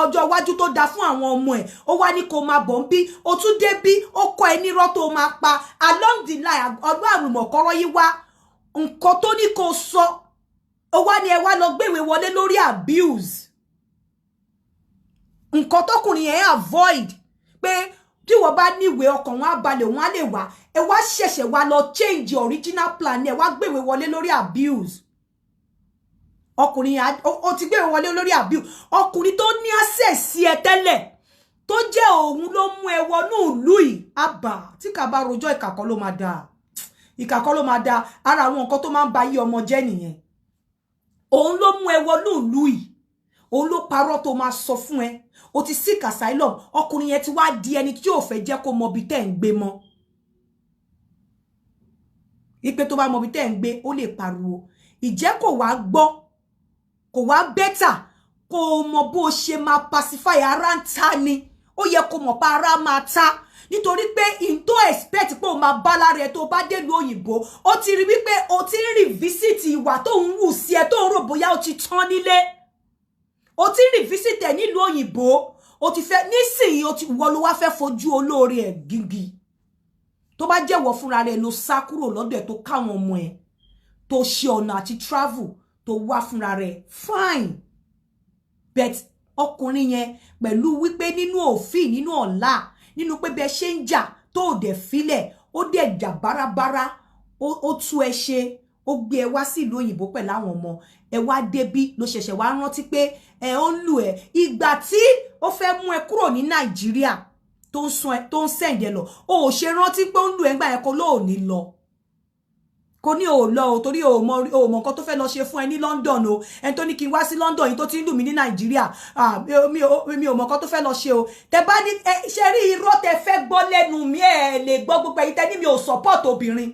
ọjọ́ iwájú tó dáa fún àwọn ọmọ ẹ ó wá ní kó máa bọ̀ ń bí ó tún dé bí ó kọ́ ẹ nírọ́ tó máa pa along the line ọdún àrùmọ̀kọ́rọ́ yìí wá nǹkan tó ní kó sọ ó wá ní ẹ wá lọ gbéwèé wọlé lórí abuse nǹkan tọkùnrin yẹn avoid pé tí wọ́n bá níwèé ọkàn wọn á balẹ̀ wọn á lè wá ẹ wá ṣẹ̀ṣẹ̀ wá lọ change original plan ẹ wá gbéwèé wọlé lórí abuse ọkùnrin yẹn ó ti gbéwèé wọlé lórí abuse ọkùnrin tó ní access sí ẹ tẹ́lẹ̀ tó jẹ́ òun ló mú ẹ wọnú ìlú yìí àbá tí kà bá rojọ́ ìkàkọ́ ló máa dáa ìkà kọ́ ló máa da ara àwọn nǹkan tó máa ń ba yí ọmọ jẹ́ nìyẹn òun ló mú ẹ wọnú ìlú yìí òun ló parọ́ tó máa sọ fún ẹ o ti seek asylum ọkùnrin yẹn ti wá di ẹni tí ò fẹ́ jẹ́ kó mọ bí tẹ́ ń gbé mọ́ ipe tó bá mọ bí tẹ́ ń gbé ó lè pariwo ìjẹ́ kò wá gbọ́ kò wá bẹ́tà kó mọ bó ṣe máa pacify ara ń ta ni ó yẹ kó mọ̀ pa ara máa ta nítorí pé in tó expect pé o máa bá lára ẹ tó bá dé ìlú òyìnbó ó ti rí wípé o ti ń revisit ìwà tó ń wù sí ẹ tó ń rò bóyá o ti tán nílé o ti ń revisit ẹ nílùú òyìnbó o ti fẹ́ nísìnyí o ti wọ ló wá fẹ́ fojú olóore ẹ gígì tó bá jẹ́wọ́ fúnra rẹ̀ ló sá kúrò lọ́dọ̀ ẹ tó káwọn ọmọ ẹ tó ṣe ọ̀nà àti travel tó wá fúnra rẹ̀ fine but ọkùnrin yẹn pẹ̀lú wípé nínú òfin nínú ọ̀la nínú pé bẹ ṣe ń jà tó dẹ̀ filẹ̀ ó dẹ̀ jà bárabára ó tú ẹ ṣe ó gbé ẹ wá sí ìlú òyìnbó pẹ̀lú àwọn ọmọ ẹ wá débí ló ṣẹ̀ṣẹ̀ wá rántí pé ẹ ó ń lù ẹ ìgbà tí ó fẹ́ mú ẹ kúrò ní Nàìjíríà tó ń sẹ̀ǹdẹ̀ lọ ó ò ṣe rántí pé ó ń lù ẹ ńgbà yẹn kó lóò ní lọ kò ní ò lọ o torí o mọ nǹkan tó fẹ́ lọ ṣe fún ẹ ní London o ẹni tó ní kí n wá sí London yìí tó ti ń lù mí ní Nàìjíríà mi ò mọ nǹkan tó fẹ́ lọ ṣe o tẹ bá ní ṣe rí irọ́ tẹ fẹ́ gbọ́ lẹ́nu mi ẹ lè gbọ́ gbogbo ẹ̀yin tẹ ní mi ò support obìnrin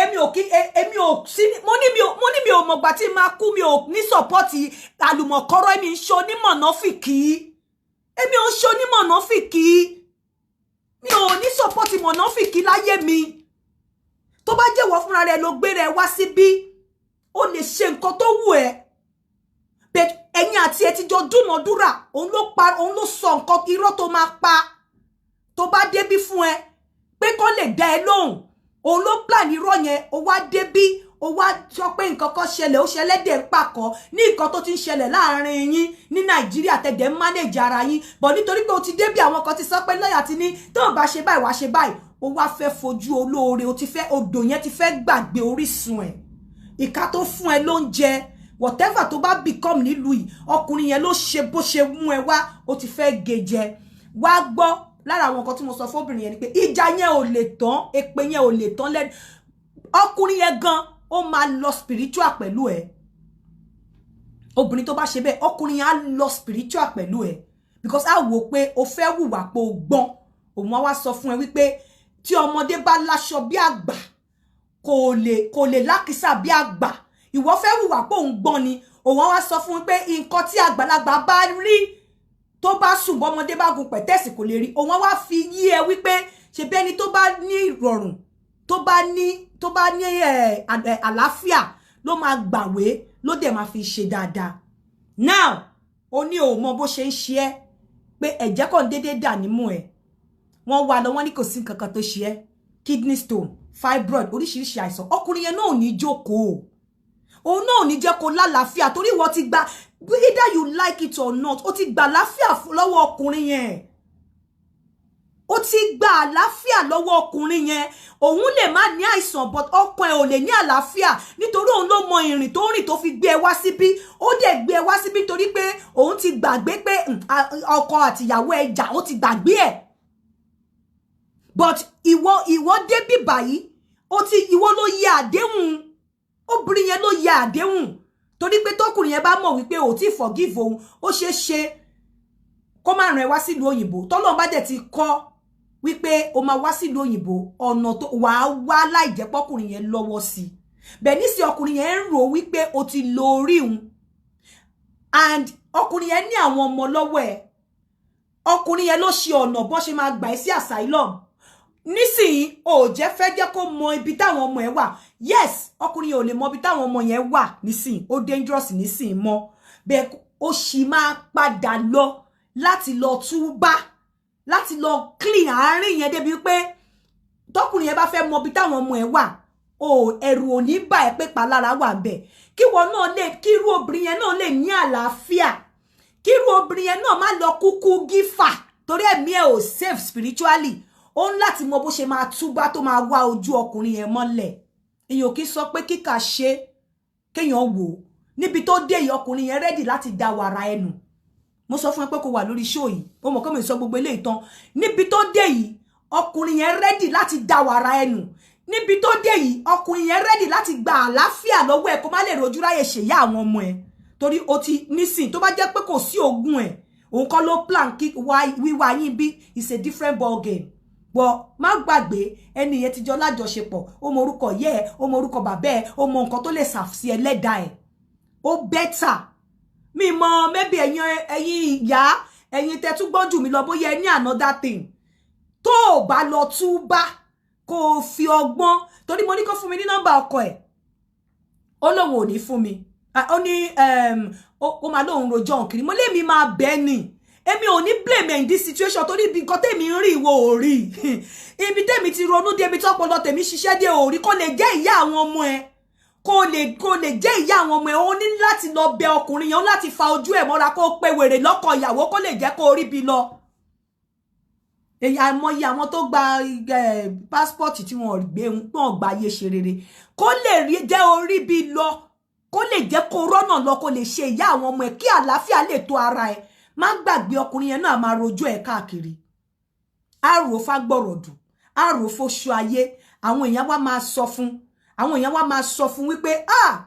èmi ò sí mo ní mi ò mọ̀gbà tí máa kú mi ò ní support àlùmọ̀kọ́rọ́ èmi ń ṣe onímọ̀nàfìkì èmi ò ń ṣe onímọ̀nàfìkì mi ò ní support mọ̀nàfìkì láyé mi tó bá jẹ́wọ́ fúnra rẹ̀ ló gbé rẹ̀ wá síbí ó lè ṣe nǹkan tó wù ẹ́ but ẹ̀yin àti ẹ ti jọ dúnàdúrà òun ló sọ nǹkan irọ́ tó máa pa tó bá débí fún ẹ pé kó lè dá ẹ lóhùn òun ló plan irọ́ yẹn ó wá débí ó wá sọ pé nǹkan kan ṣẹlẹ̀ ó ṣẹlẹ̀ dẹ̀ ń pàkọ́ ní nǹkan tó ti ń ṣẹlẹ̀ láàrin yín ní Nàìjíríà tẹ̀dẹ̀ ń manage ara yín but nítorí pé o ti débí àwọn kan ti sọ pé lọ́yà ti ní tó bá ṣe báyìí wá ṣe báyìí ó wá fẹ́ fojú olóore ó ti fẹ́ odò yẹn ti fẹ́ gbàgbé orísun ẹ̀ ìka tó fún ẹ ló ń jẹ whatever tó bá become nílùú yìí ọkùnrin yẹn ló ṣe bó ṣe mú ẹ wá ó ti fẹ́ gèjẹ wá gbọ́ lára àwọn nǹkan tí mo sọ fóbìnrin yẹn ni pé ìjà yẹn ò lè tán èpè yẹn ò lè tán lẹ́nu ọkùnrin yẹn gan ó máa lọ spiritual pẹ̀lú ẹ obìnrin tó bá ṣe bẹ́ẹ̀ ọkùnrin yẹn á lọ spiritual pẹ̀lú ẹ because á wò pé o fẹ́ wùwà pé o gbọ́n òun wá sọ fún ẹ wípé tí ọmọdé bá láṣọ bí àgbà kò lè lákìsà bí àgbà ìwọ fẹ́ wùwà pé òun gbọ́n ni òun wá sọ fún pé nǹkan tí àgbàlagbà bá rí tó bá sùn bọ́mọdé bá gun pẹ̀tẹ́sì kò lè rí òun wá fi yí ẹ wípé ṣe bẹ́ni tó bá ní ìrọ̀rùn tó bá ní àlàáfíà ló máa gbàwé ló dẹ̀ máa fi ṣe dáadáa now ó ní òun mọ bó ṣe ń ṣe ẹ́ pé ẹ̀jẹ̀ kàn déédéé dà nímú ẹ̀ wọ́n wá lọ wọ́n ní kò sí nǹkan kan tó ṣe ẹ́ kidney stone fibroid oríṣiríṣi àìsàn ọkùnrin yẹn náà ò ní jókòó òun náà ò ní jẹ́ kó lálàáfíà torí wọ́n ti gba either you like it or not ó ti gba àlàáfíà lọ́wọ́ ọkùnrin yẹn ó ti gba àlàáfíà lọ́wọ́ ọkùnrin yẹn òun lè má ní àìsàn but ọkàn ẹ̀ ò lè ní àlàáfíà nítorí òun ló mọ ìrìn tó rìn tó fi gbé ẹ wá síbí ó dẹ̀ gbé ẹ wá síbí torí pé òun ti gbàgbé pé ọkọ àtìyàwó ẹ̀ jà ó ti gbàgbé ẹ̀ but ìwọ débí báyìí ìwọ ló yẹ àdéhùn obìnrin yẹn ló yẹ àdéhùn torí pé tọkùnrin yẹn bá mọ̀ wípé ò tí forgive òun ó ṣeé ṣe kó má ràn ẹ́ wá sílùú òyìnbó tọ́lọ́run bá dẹ̀ ti kọ́ wípé o máa wá sílùú òyìnbó ọ̀nà tó wàá wá láì jẹ́ pọ́kùnrin yẹn lọ́wọ́ sí bẹ́ẹ̀ nísìnyí ọkùnrin yẹn ń rò wípé o ti lo orí òun and ọkùnrin yẹn ní àwọn ọmọ lọ́wọ́ ẹ̀ ọkùnrin yẹn ló ṣe ọ̀nà bó ṣe máa gbà ẹ́ sí asylum nísìnyí ò jẹ́ fẹ́ jẹ́ kó mọ ibi táwọn ọmọ ẹ̀ wà yes ọkùnrin yẹn ò lè mọ ibi táwọn ọmọ yẹn wà nísìnyí ó dangerous nísìnyí mọ́ bẹ́ẹ̀ ó sì máa padà lọ láti lọ túbá láti lọ clean àárín yẹn débi pé tọkùnrin yẹn bá fẹ́ mọ ibi táwọn ọmọ ẹ̀ wà ẹ̀rù ò ní bà ẹ́ pé palára wà ńbẹ̀ kírú obìnrin yẹn náà lè ní àlàáfíà kírú obìnrin yẹn náà má lọ kúkú gífà torí ẹ̀mí ẹ̀ ò safe spiritually ó ń láti mọ bó ṣe máa túbá tó máa wá ojú ọkùnrin yẹn mọ́lẹ̀ èyàn kì í sọ pé kíkà ṣe kéèyàn wò níbi tó dé yìí ọkùnrin yẹn rẹ́dì láti dá wàrà ẹnu mo sọ fún ẹ pé kó wà lórí show yìí ó mọ̀ pé mo sọ gbogbo eléyìí tán níbi tó dé yìí ọkùnrin yẹn rẹ́dì láti dá wàrà ẹnu níbi tó dé yìí ọkùnrin yẹn ready láti gba àlàáfíà lọ́wọ́ ẹ̀ kó má lè rojú ráyè ṣèyá àwọn ọmọ ẹ̀ torí ó ti nísìn tó bá jẹ́ pé kò sí ogún ẹ̀ òun kọ́ ló plan wíwá yín bí is a different ball game but má gbàgbé ẹni yẹn ti jọ lájọṣepọ̀ ó mọ orúkọ yẹ ẹ ó mọ orúkọ bàbá ẹ ó mọ nǹkan tó lè ṣàfisí ẹlẹ́dàá ẹ̀ ó better mi mọ maybe ẹ̀yin ìyá ẹ̀yin tẹ́ tún gbọ́n jù mí lọ bóyá ẹ ní another thing tó o bá lọ túbá kó fi ọgbọ́n torí mo ní kó fún mi ní nọ́mbà ọkọ ẹ̀ ó lóun ò ní fún mi ó ní ó máa lóun rojọ́ òkiri mo lé mi máa bẹ́ẹ̀ ni èmi ò ní blame in this situation torí ibi nǹkan tèmi ń rí ìwọ ò rí ibi tèmi ti ronú dé ibi tọ́pọlọ tèmi ṣiṣẹ́ dé ò rí kó lè jẹ́ ìyá àwọn ọmọ ẹ̀ kó lè jẹ́ ìyá àwọn ọmọ ẹ̀ ó ní láti lọ bẹ ọkùnrin yẹn láti fa ojú ẹ̀ mọ́ra kó pe wèrè lọ́kọ ìyàwó kó lè jẹ́ kó rí bí lọ èyí àìmọye àwọn tó gba passport tí wọ́n gbé wọn gba ayé ṣe rere kó lè rí jẹ́ orí bí lọ kó lè jẹ́ kó rọ́nà lọ kó lè ṣe ìyá àwọn ọmọ ẹ̀ kí àlàáfíà lè tó ara ẹ̀ má gbàgbé ọkùnrin yẹn náà máa rojú ẹ̀ káàkiri àrò fagbọ̀rọ̀dù àrò fóṣù ayé àwọn èèyàn wá máa sọ fún wípé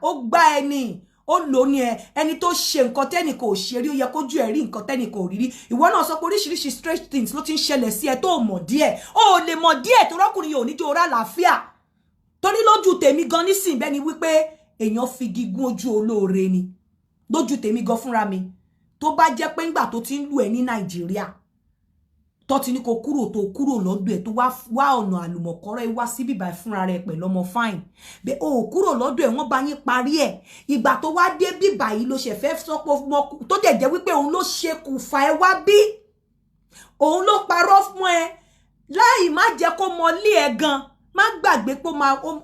ó gbá ẹni ó lò ní ẹni tó ṣe nǹkan tẹ́nì kò ṣe rí ó yẹ kójú ẹ̀ rí nǹkan tẹ́nì kò rí rí ìwọ náà sọ pé oríṣiríṣi strange things ló ti ń ṣẹlẹ̀ sí ẹ tó mọ̀ díẹ̀ ó lè mọ̀ díẹ̀ tó rọ́kùnrin yóò ní jó ra àlàáfíà torí lójú tèmi gan nísìn bẹ́ni wípé èèyàn fi gígùn ojú olóore ni lójú tèmi gan fúnra mi tó bá jẹ́ pé ńgbà tó ti ń lù ẹ́ ní Nàìjíríà tó ti ní kó kúrò lọ́dọ̀ ẹ̀ tó wá ọ̀nà àlùmọ̀kọ́rọ́ ẹ wá sí bíbá fúnra rẹ̀ pẹ̀lú ọmọ fine bẹ́ẹ̀ o kúrò lọ́dọ̀ ẹ̀ wọ́n bá yín parí ẹ̀ ìgbà tó wá dé bíbá yìí ló ṣe fẹ́ sọ́pọ̀ mọ́ tó dẹ̀ jẹ́ wípé òun ló ṣekùfà ẹ wá bí òun ló parọ́ fún ẹ láì má jẹ́ kó mọ lé ẹ gan má gbàgbé pé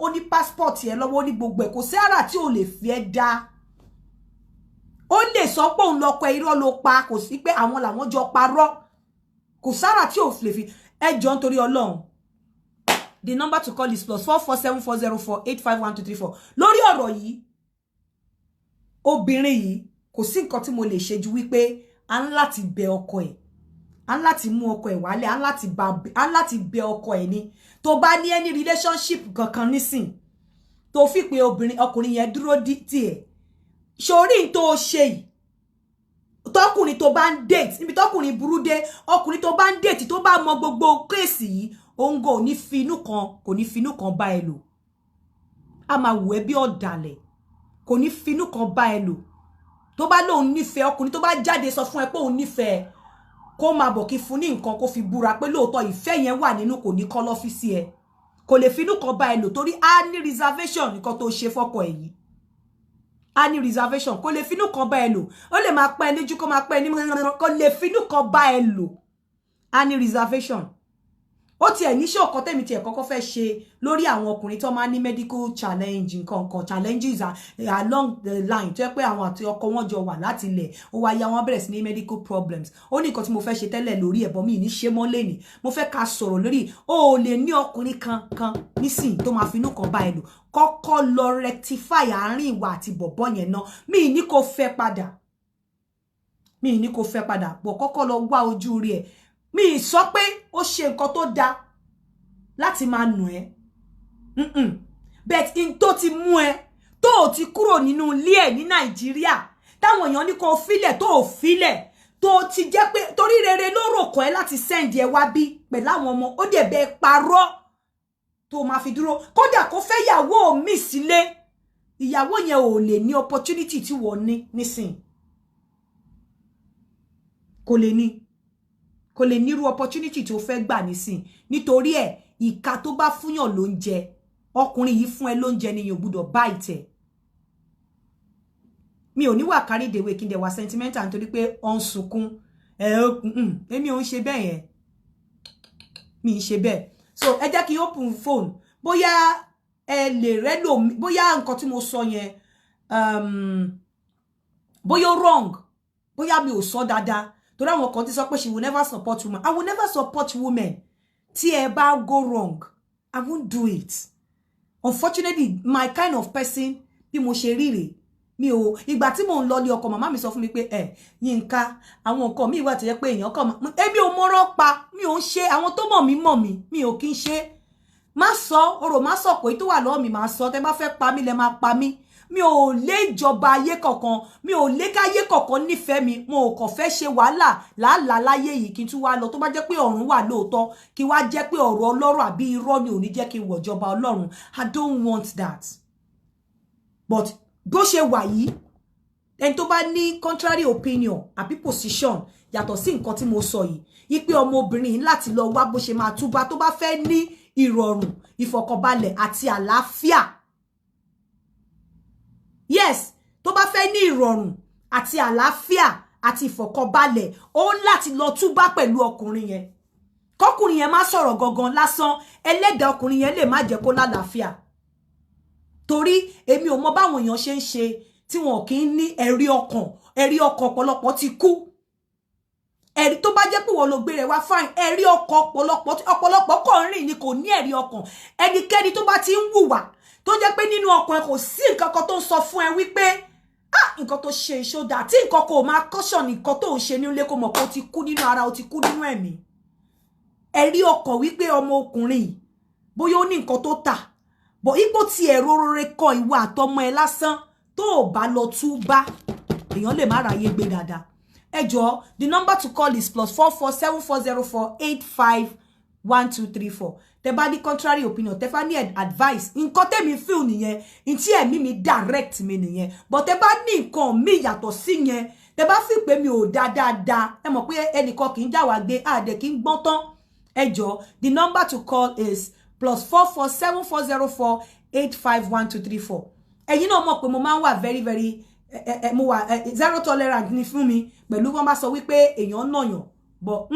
ó ní passport ẹ lọ́wọ́ ní gbogbo ẹ̀ kò sí ara tí ò lè fi ẹ́ dá ó lè sọ pé òun lọ́kọ irọ́ ló pa kò sí pé àwọn làwọn jọ parọ́ kò sára tí ò lè fi ẹjọ́ nítorí Ọlọ́run the number to call is +447404851234 lórí ọ̀rọ̀ yìí obìnrin yìí kò sí nǹkan tí mo lè ṣe ju wípé a ń láti bẹ ọkọ ẹ̀ a ń láti mú ọkọ ẹ̀ wálé a ń láti bẹ ọkọ ẹ̀ ni tó bá ní any relationship kankan nísìn tó fi pé ọkùnrin yẹn dúró tiẹ̀ sórí tó ṣe yìí tọkùnrin tó bá ń date níbi tọkùnrin burú dé ọkùnrin tó bá ń date tó bá mọ gbogbo kéèsì yìí òun kò ní finú kan bá ẹ lò a máa wù ẹ́ bí ọ̀dàlẹ̀ kò ní finú kan bá ẹ lò tó bá lóun nífẹ̀ẹ́ ọkùnrin tó bá jáde sọ fún ẹ pé òun nífẹ̀ẹ́ kó máa bọ̀ kí fún ní nǹkan kó fi búra pé lóòótọ́ ìfẹ́ yẹn wà nínú kò ní kọ́ lọ́fíìsì ẹ kò lè finú kan bá ẹ lò torí a ní reservation nǹkan tó ṣe fọ́kọ ẹ̀ yìí a ní reservation kò lè finú kan bá ẹ lò ó lè máa pẹ́ níjú kó máa pẹ́ ní kò lè finú kan bá ẹ lò a ní reservation ó tiẹ̀ níṣẹ́ ọ̀kan tẹ́mi tiẹ̀ kọ́kọ́ fẹ́ ṣe lórí àwọn ọkùnrin tó máa ní medical challenge nǹkan challenges along the line tó yẹ pé àwọn àti ọkọ wọn jọ wà láti ilẹ̀ ó wá ya wọn bẹ̀rẹ̀ sí ní medical problems ó ní nǹkan tí mo fẹ́ ṣe tẹ́lẹ̀ lórí ẹ̀bọ̀n mi ní ṣe mọ́ lẹ́nì mo fẹ́ ká sọ̀rọ̀ lórí ó lè ní ọkùnrin kan nísìn tó máa finú kan bá ẹ lò kọ́kọ́ lọ rectify àárín ìwà àti bọ̀bọ́ yẹn náà mi ní kó fẹ́ padà bọ̀ kọ́kọ́ lọ wá ojú rí ẹ̀ mi sọ pé ó ṣe nǹkan tó dá láti máa nù ẹ́ but in tó ti mú ẹ tó ti kúrò nínú ilé ẹ̀ ní Nàìjíríà táwọn èèyàn ní kó filẹ̀ tó filẹ̀ tó ti jẹ́ pé torí rere ló rò kọ́ ẹ láti send ẹ wá bí pẹ̀lú àwọn ọmọ ó dẹ̀ bẹ́ẹ̀ parọ́ tó máa fi dúró kódà kó fẹ́ ìyàwó mi sílé ìyàwó yẹn ò lè ní opportunity tí wọ́n ní nísìn kò lè nírú opportunity tó fẹ́ gbà nísìn nítorí ẹ̀ ìka tó bá fúnyàn lóúnjẹ ọkùnrin yìí fún ẹ lóúnjẹ ni yóò gbọ́dọ̀ bá ìtẹ̀ mi ò ní wà kárí ìdèwé kí n dẹ̀ wà sentimental nítorí pé ó ń sunkún èmi ò ń ṣe bẹ́ẹ̀ yẹn mi ń ṣe bẹ́ẹ̀ so ẹ jẹ́ kí n open phone bóyá ẹ lè rẹ́lò bóyá nǹkan tí mo sọ yẹn bóyá wrong bóyá mi ò sọ dáadáa torí àwọn kan ti sọ pé she will never support women I will never support women tí ẹ bá go wrong I won't do it unfortunately my kind of person bí mo ṣe rí rèé mi ò ìgbà tí mò ń lọ ní ọkọ màmá mi sọ fún mi pé Yínká àwọn nǹkan mi wà tó jẹ́ pé èèyàn kàn èmi ò mọ̀rọ̀ pa mi ò ń ṣe àwọn tó mọ̀ mí mi ò kí ń ṣe má sọ ọ̀rọ̀ má sọ ko tó wà lọ́wọ́ mi má sọ tẹ́ bá fẹ́ pa mí lẹ má pa mí mi ò lè ìjọba ayé kankan mi ò lè káyé kankan nífẹ̀ẹ́ mi mo ò kàn fẹ́ ṣe wàhálà làálàá láyé yìí kí n tún wá lọ tó bá jẹ́ pé ọ̀run wà lóòótọ́ kí wá jẹ́ pé ọ̀rọ̀ ọlọ́rọ̀ àbí irọ́ ni ò ní jẹ́ kí n wọ ìjọba ọlọ́run I don't want that but bó ṣe wà yìí ẹni tó bá ní contrary opinion àbí position yàtọ̀ sí nǹkan tí mo sọ yìí ipe ọmọbìnrin láti lọ wá bó ṣe máa túbá tó bá fẹ́ ní ìrọ̀rùn ìfọ̀kànbalẹ̀ àti àlàáfíà yes tó bá fẹ́ ní ìrọ̀rùn àti àlàáfíà àti ìfọ̀kànbalẹ̀ ó láti lọ túbá pẹ̀lú ọkùnrin yẹn kọkùnrin yẹn má sọ̀rọ̀ gangan lásán ẹlẹ́dàá ọkùnrin yẹn lè má jẹ́ kó lálàáfíà torí èmi ò mọ báwọn èèyàn ṣe ń ṣe tí wọn kì í ní ẹ̀rí ọkàn ọ̀pọ̀lọpọ̀ ti kú ẹ̀rí tó bá jẹ́ pé wọ́n ló gbé rẹ̀ wá fine ẹ̀rí ọkàn ọ̀pọ̀lọpọ̀ kò ń rìn ni kò ní ẹ̀rí ọkàn ẹnikẹ́ni tó bá ti ń hùwà tó jẹ́ pé nínú ọkàn ẹ kò sí nǹkan kan tó ń sọ fún ẹ wípé nǹkan tó ṣe ìṣódà tí nǹkan kò máa caution nǹkan tó ń ṣe nílé kó mọ̀ pé ó ti kú nínú ara ó ti kú nínú ẹ̀mí ẹ̀rí ọkàn wípé ọmọ ọkùnrin bóyá ó ní nǹkan tó tà bọ̀ ipò tí ẹ̀rọ rere kọ ìwà àtọmọ ẹ lásán tó ò bá lọ túbá èèyàn lè má ráyé gbé dáadáa ẹ jọ̀ọ́ the number to call is +447404851234 tẹ́ bá ní contrary opinion tẹ́ bá ní advice nǹkan tẹ́mi feel nìyẹn ntí ẹ̀mí mi direct mi nìyẹn but tẹ́ bá ní nǹkan mi yàtọ̀ sí yẹn tẹ́ bá fi pé mi ò dáadáa ẹ mọ̀ pé ẹnìkan kì í já wa gbé àdẹ kì í gbọ́n tán ẹ jọ̀ọ́ the number to call is +447404851234 ẹ̀yin náà mọ̀ pé mo máa ń wà very very mo wà zero tolerance ní fún mi pẹ̀lú wọ́n bá sọ wípé èèyàn nàyàn but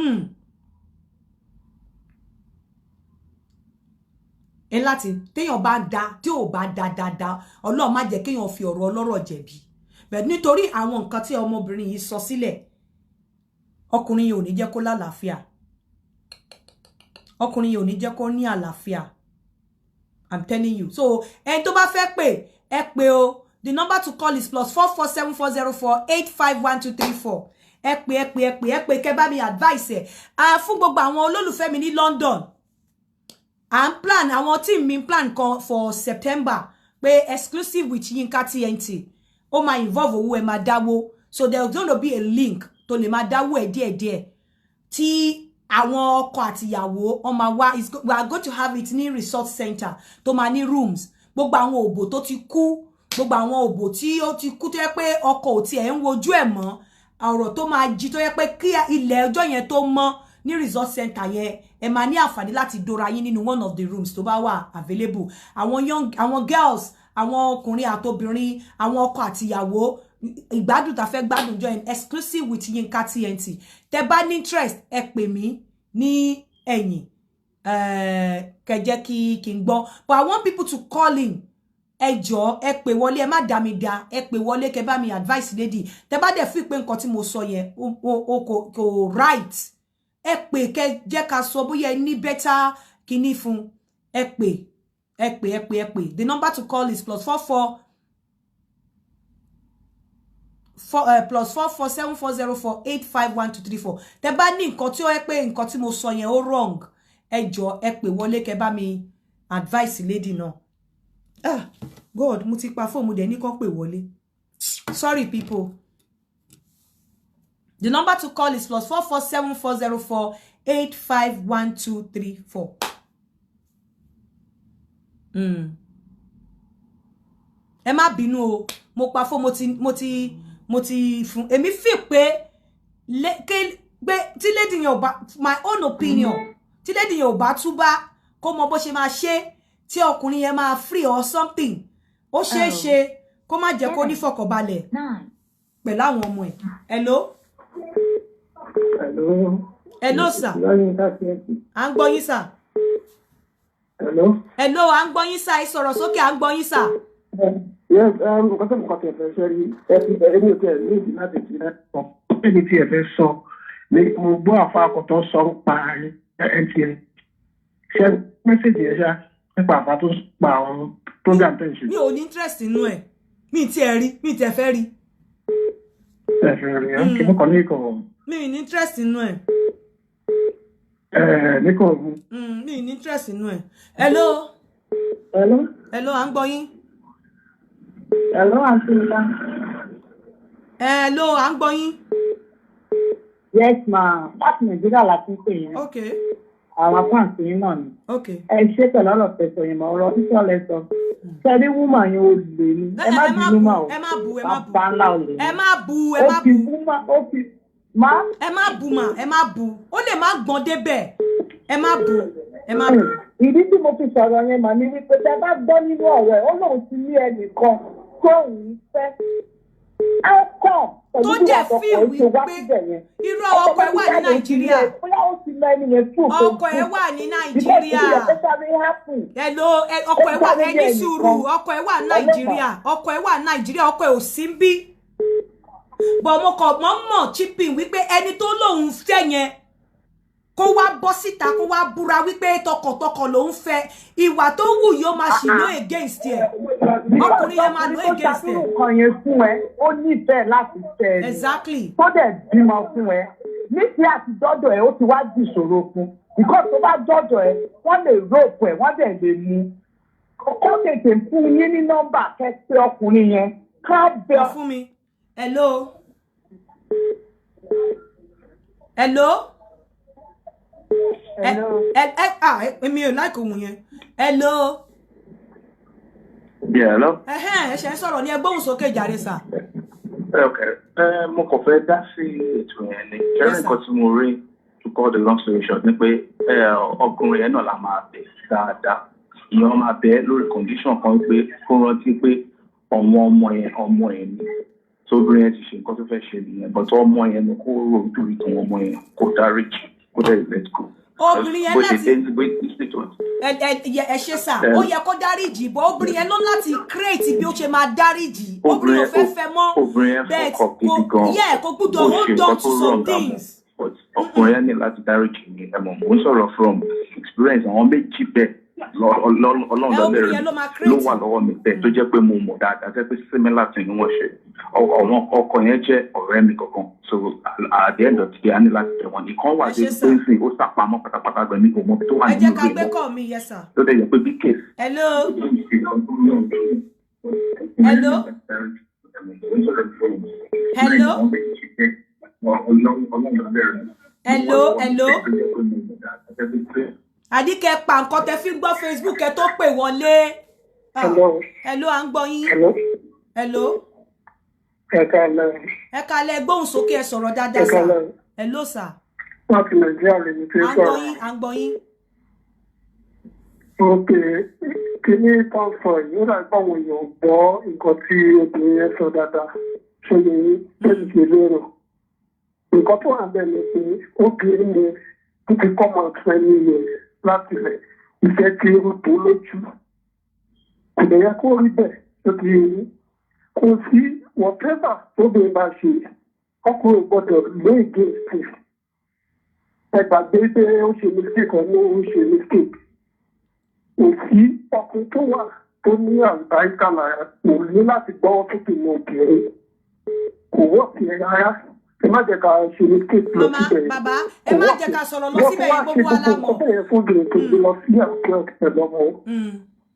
ẹ láti téèyàn bá da tí ò bá da dáadáa Ọlọ́run má jẹ́ kéèyàn fi ọ̀rọ̀ ọlọ́rọ̀ jẹ̀bi bẹ́ẹ̀ nítorí àwọn nǹkan tí ọmọbìnrin yìí sọ sílẹ̀ ọkùnrin yìí ò ní jẹ́ kó lálàáfíà ọkùnrin yìí ò ní jẹ́ kó ní àlàáfíà I'm telling you so ẹni tó bá fẹ́ pè ẹ pè o the number to call is +447404851234 ẹ pè kẹ́ bá mi advice ẹ fún gbogbo àwọn olólùfẹ́ mi ní London I'm plan àwọn team mi plan kan for September pé exclusive with Yinka TNT ó máa involve owó ẹ máa dáwó so there's going to be a link tó lè máa dáwó ẹ díẹ̀díẹ̀ tí àwọn ọkọ àti ìyàwó on máa wá we are going to have it ní resort center tó máa ní rooms gbogbo àwọn òbò tó ti kú gbogbo àwọn òbò tí ó ti kú tó yẹ pé ọkọ ò tiẹ̀ ń wojú ẹ̀ mọ́ ọ̀rọ̀ tó máa jí tó yẹ pé kí ilẹ̀ ọjọ́ yẹn tó mọ́ ní resort center yẹn ẹ máa ní àǹfààní láti dóra yín nínú one of the rooms tó bá wà available àwọn girls àwọn ọkùnrin àtobìnrin àwọn ọkọ àti ìyàwó ìgbádùn tá fẹ́ gbádùn join exclusive with Yinka TNT tẹ́ bá ní interest ẹ pè mí ní ẹ̀yìn kẹ́ jẹ́ kí n gbọ́ but I want people to call in ẹ jọ̀ọ́ ẹ pè wọlé ẹ má dá mi dá ẹ pè wọlé kẹ́ bá mi advice lady tẹ́ bá dẹ̀ fi pé nǹkan tí mo sọ yẹn kò right ẹ pè kẹ́ jẹ́ ká sọ bóyá ẹ ní better kíní fún ẹ pè the number to call is +447404851234 tẹ́ bá ní nǹkan tí ó yẹ pé nǹkan tí mo sọ yẹn ó wrong ẹ jọ̀ọ́ ẹ pè wọlé kẹ́ bá mi advice lady náà God mo ti pa phone mo dẹ̀ ní kàn pè wọlé sorry people the number to call is +447404851234 ẹ má bínú o mo pa phone mo ti fún èmi fi pé tí lady yẹn ò bá my own opinion tí lady yẹn ò bá túbá kó mọ bó ṣe máa ṣe tí ọkùnrin yẹn máa free or something ó ṣeé ṣe kó má jẹ́ kó ní fọkànbalẹ̀ pẹ̀lú àwọn ọmọ ẹ̀ hello sir à ń gbọ́ yín sir hello à ń gbọ́ yín sir ẹ sọ̀rọ̀ sókè à ń gbọ́ yín sir. Yes, nǹkan tó nǹkan tí ẹ fẹ́ ṣe rí ẹni ò tẹ̀ ní ìdí láti fi láti ẹni tí ẹ fẹ́ sọ ní mo gbọ́ àfa àkọ́tọ̀ sọ ń pa MTN ṣe mẹ́sẹ̀jì ẹ ṣá nípa àfa tó pa àwọn program tó ń ṣe. mi ò ní interest nínú ẹ mi ti ẹ rí mi ti ẹ fẹ́ rí. ẹ fẹ́ rí ẹ kí mo kàn ní ìkọ̀. mi ò ní interest nínú ẹ. Niko. Mi ní interest inú ẹ̀. Hello. Hello, à ń gbọ́ yín. Hello, Auntie Nla. Hello, à ń gbọ́ yín. Yes, ma. Láti Nàìjíríà láti ń pè yín. Okay. Àwọn afáǹsì yín náà ni. Okay. Ẹ ṣe pẹ̀lú ọ̀rọ̀ pẹ̀sọ̀ yìí mọ̀ ọ̀rọ̀ títí ọ̀lẹ́ sọ. Ṣẹ́rí wúmà yẹn ò lè ní. Ẹ má bínú mà o. Ẹ má bu. Bàbá ńlá ò lè ní. Ẹ má bu. Ó fi wúmà ó fi má. Ẹ má bu mà, ẹ má bu. Ó lè má gbọ́n débẹ̀. Ẹ má bu. Ẹ má bu. Ìdí tí mo fi sọ̀rọ̀ yẹn mà ní wípé tẹ bá gbọ́ nínú ọ̀rọ̀ ẹ̀ ó lóun ti ní ẹnìkan tó òun fẹ́. Tó jẹ́ fi wípé irú ọkọ ẹ̀ wà ní Nàìjíríà. Ọkọ ẹ̀ wà ní Nàìjíríà. Hello, ọkọ ẹ̀ wà ní sùúrù. Ọkọ ẹ̀ wà ní Nàìjíríà. Ọkọ ẹ̀ wà ní Nàìjíríà. Ọkọ ẹ̀ ò sí ń bí. Bọ̀ mo kọ̀ mọ̀ chipping wípé ẹni tó lóun fẹ́ yẹn kó wá bọ́ síta kó wá búra wípé tọkàntọkàn ló ń fẹ́ ìwà tó wù yóò máa ṣì ló against ẹ̀ ọkùnrin yẹn máa ló against ẹ̀. nǹkan yẹn fún ẹ ó nífẹ̀ẹ́ láti fẹ́ ẹ. Exactly. tó dẹ̀ bímọ fún ẹ níṣẹ́ àti dọ́dọ̀ ẹ ó ti wá di ìṣòro fún because tó bá dọ́dọ̀ ẹ wọ́n lè rope ẹ wọ́n dẹ̀ lè mú kó tètè fún yín ní nọ́mbà kẹ́sì ọkùnrin yẹn ká bẹ ọ fún mi. Hello. Hello. Hello. Èmi ò like ohun yẹn. Hello. Yeah, hello. Ẹ ṣe ń sọ̀rọ̀ ní ẹgbóhùn sókè jàre sà. Okay. Mo kàn fẹ́ dá sí ètò yẹn ni. Kẹ́rin nǹkan tí mo rí to call the long story short ni pé ọkùnrin yẹn náà la máa bẹ̀ dáadáa. Ìyẹn máa bẹ̀ lórí condition kan pé kó rántí pé ọmọ yẹn ni. Tóbìnrin yẹn ti ṣe nǹkan tó fẹ́ ṣe nìyẹn. But ọmọ yẹn ni kó rò ojú ìtàn ọmọ yẹn kó dáríjì. Let go. Obìnrin yẹn láti ẹ ṣe sà ó yẹ kó dáríjì bọ́ obìnrin yẹn ló láti create bí ó ṣe máa dáríjì obìnrin ò fẹ́ fẹ́ mọ́ bẹ́ẹ̀ kó gbúdọ̀ hold on to some things. Ọkùnrin yẹn ní láti dáríjì ní ẹ̀mọ̀ mo ń sọ̀rọ̀ from experience àwọn méjì bẹ́ẹ̀ ọlọ́run lọ́lẹ́rìí ló wà lọ́wọ́ mi bẹ́ẹ̀ tó jẹ́ pé mo mọ̀ dáadáa jẹ́ pé similar thing ni wọ́n ṣe ọkọ yẹn jẹ́ ọ̀rẹ́ mi kankan so at the end of the day a ní láti tẹ̀ wọ́n nìkan wà dé pé ń sìn ó sàpamọ́ pátápátá gbẹ̀ mí kò mọ tó wà nínú ìwé wọn. ẹ jẹ́ ká gbé kọ́ mi yẹ sà. tó dẹ̀ yẹ pé bí case. Hello. Hello. Hello. Hello. Àdíkẹ́ pa nǹkan tẹ́ fi gbọ́ Facebook ẹ tó pè wọlé. Hello, à ń gbọ́ yín. Hello. Ẹ kálẹ́ gbóhùn sókè ẹ sọ̀rọ̀ dáadáa sà. Hello sà. wọ́n ti Nàìjíríà lè ní tí ó sọ̀rọ̀. À ń gbọ́ yín. Ok, kìíní tán sọ yìí ó dàgbà àwọn èèyàn gbọ́ nǹkan tí obìnrin yẹn sọ dáadáa ṣe lè ní bẹ́ẹ̀ ṣe lérò. Nǹkan tó wà bẹ́ẹ̀ ni pé obìnrin yẹn ti come out 20 years láti rẹ̀ ìfẹ́ tí ó tó lójú. Kò lè yẹ kó rí bẹ́ẹ̀ tó ti rí. Kò sí whatever tóbìnrin bá ṣe ọkùnrin gbọ́dọ̀ lóògì sí. Ẹ gbàgbé pé ó ṣe mistake ọ̀nà ó ṣe mistake. Kò sí ọkùnrin tó wà tó ní àgbáríkà lára kò ní láti gbọ́ sókè ní obìnrin. Kò wọ́ọ̀kì rárá. Ẹ má jẹ́ ká ṣe mistake lọ síbẹ̀. Bàbá ẹ má jẹ́ ká sọ̀rọ̀ lọ síbẹ̀ yìí gbogbo alámọ̀. Wọ́n wá ṣe gbogbo ọkọ̀ fún obìnrin tó gbé lọ sí àwùjọ pẹ̀lú ọmọ.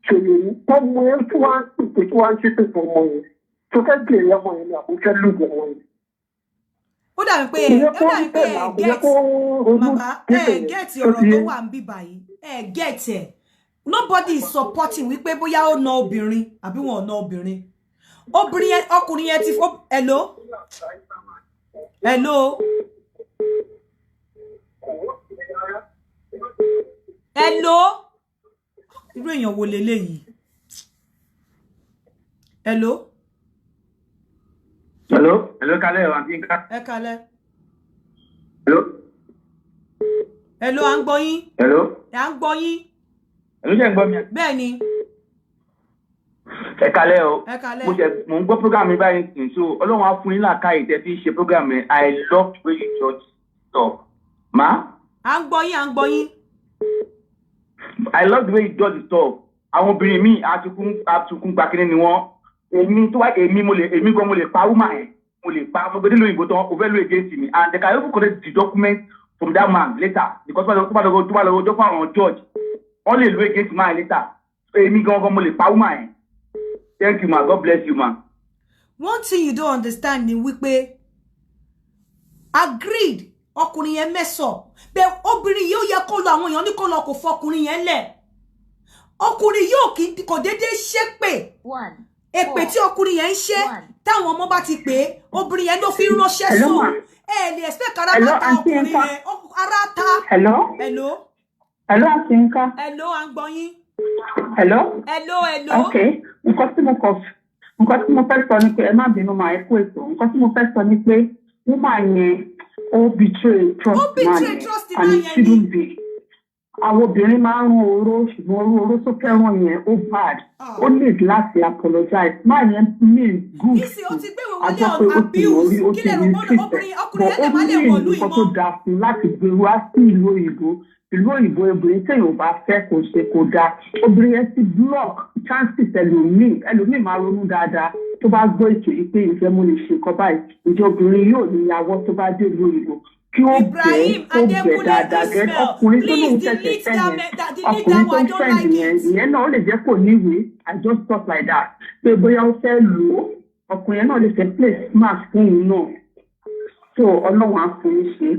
Ṣèlè ọmọ yẹn tí wọ́n á pèsè tí wọ́n á ṣe pèsè ọmọ yẹn. Tó fẹ́ gbé ọmọ yẹn ni àbúfẹ́ lùgbọ̀ ọmọ yẹn. Ó dàbí pé gẹ́ẹ̀tì ọ̀rọ̀ tó wà ń bí báyìí gẹ́ẹ̀tì ẹ̀ nobody is supporting wípé bóyá ó na obìnrin àbí wọn ò na obìnrin ọkùnrin yẹn ti fọ́ hello irú èèyàn wo leléyìí hello kálẹ̀ wà ní ká. Ẹ kálẹ̀. Hello, à ń gbọ́ yín. À ń gbọ́ yín. Hello, jẹ́ ń gbọ́ mi. Bẹ́ẹ̀ ni. Ẹ kálẹ̀ o. Ẹ kálẹ̀. Mo ń gbọ́ program mi báyìí sìn so Ọlọ́run á fún yín làákàyè tẹ́ fi ṣe program mi I love the way you just talk. Ma? À ń gbọ́ yín. I love the way you just talk. Àwọn obìnrin mi àtúkún gbàkínní ni wọ́n. Èmi gan mo lè pa woman ẹ̀ mo lè pa ọmọ gbẹdẹ lóyìnbó tán o fẹ́ lo against me and they can even collect the document from that man later because tó bá lọ go for judge only lo against man later èmi gangan mo lè pa woman yẹn. Thank you ma, God bless you ma. One thing you don't understand ni wípé agreed ọkùnrin yẹn mess up be obìnrin yóò yẹ kó lọ àwọn èèyàn ní kó lọ kó fọkùnrin yẹn lẹ̀ ọkùnrin yóò kò dédé ṣépè èpè tí ọkùnrin yẹn ń ṣe táwọn ọmọ bá ti pè obìnrin yẹn ló fi ránṣẹ́ sùn lè expect ara bá ta ọkùnrin yẹn ara ta. Hello Aunty Nka. Hello à ń gbọ́ yín. Hello. Okay nǹkan tí mo fẹ́ sọ ni pé ẹ má bínú máa ẹ kú ètò nǹkan tí mo fẹ́ sọ ni pé woman yẹn ó betray trust man and it shouldn't be. Àwọn obìnrin máa ń rún oró ṣùgbọ́n oró tó kẹ́ràn yẹn ó bad ó need láti apologize máa yẹn mean good àjọpé ó ti orí ó ti ní sísẹ̀ but ó ní nǹkan tó dáa fún láti gbé wá sí ìlú òyìnbó obìnrin téèyàn bá fẹ́ kò ṣe kò dáa obìnrin yẹn ti block chances ẹlòmíì máa ronú dáadáa tó bá gbọ́ ètò yìí pé ìfẹ́ mo lè ṣe nǹkan báyìí ǹjẹ́ obìnrin yóò ní ìyàwó tó bá dé ìlú òyìnbó kí ó bẹ̀ dáadáa gẹ́ ọkùnrin tó lóun tẹ̀sẹ̀ sẹ́yìn ọkùnrin tó ń fẹ́ ìyẹn náà ó lè jẹ́ kò níwèé I just talk like that pé bóyá ó fẹ́ lò ó ọkùnrin náà lè fẹ́ play smart fún òun náà so ọlọ́run á fún un ṣe.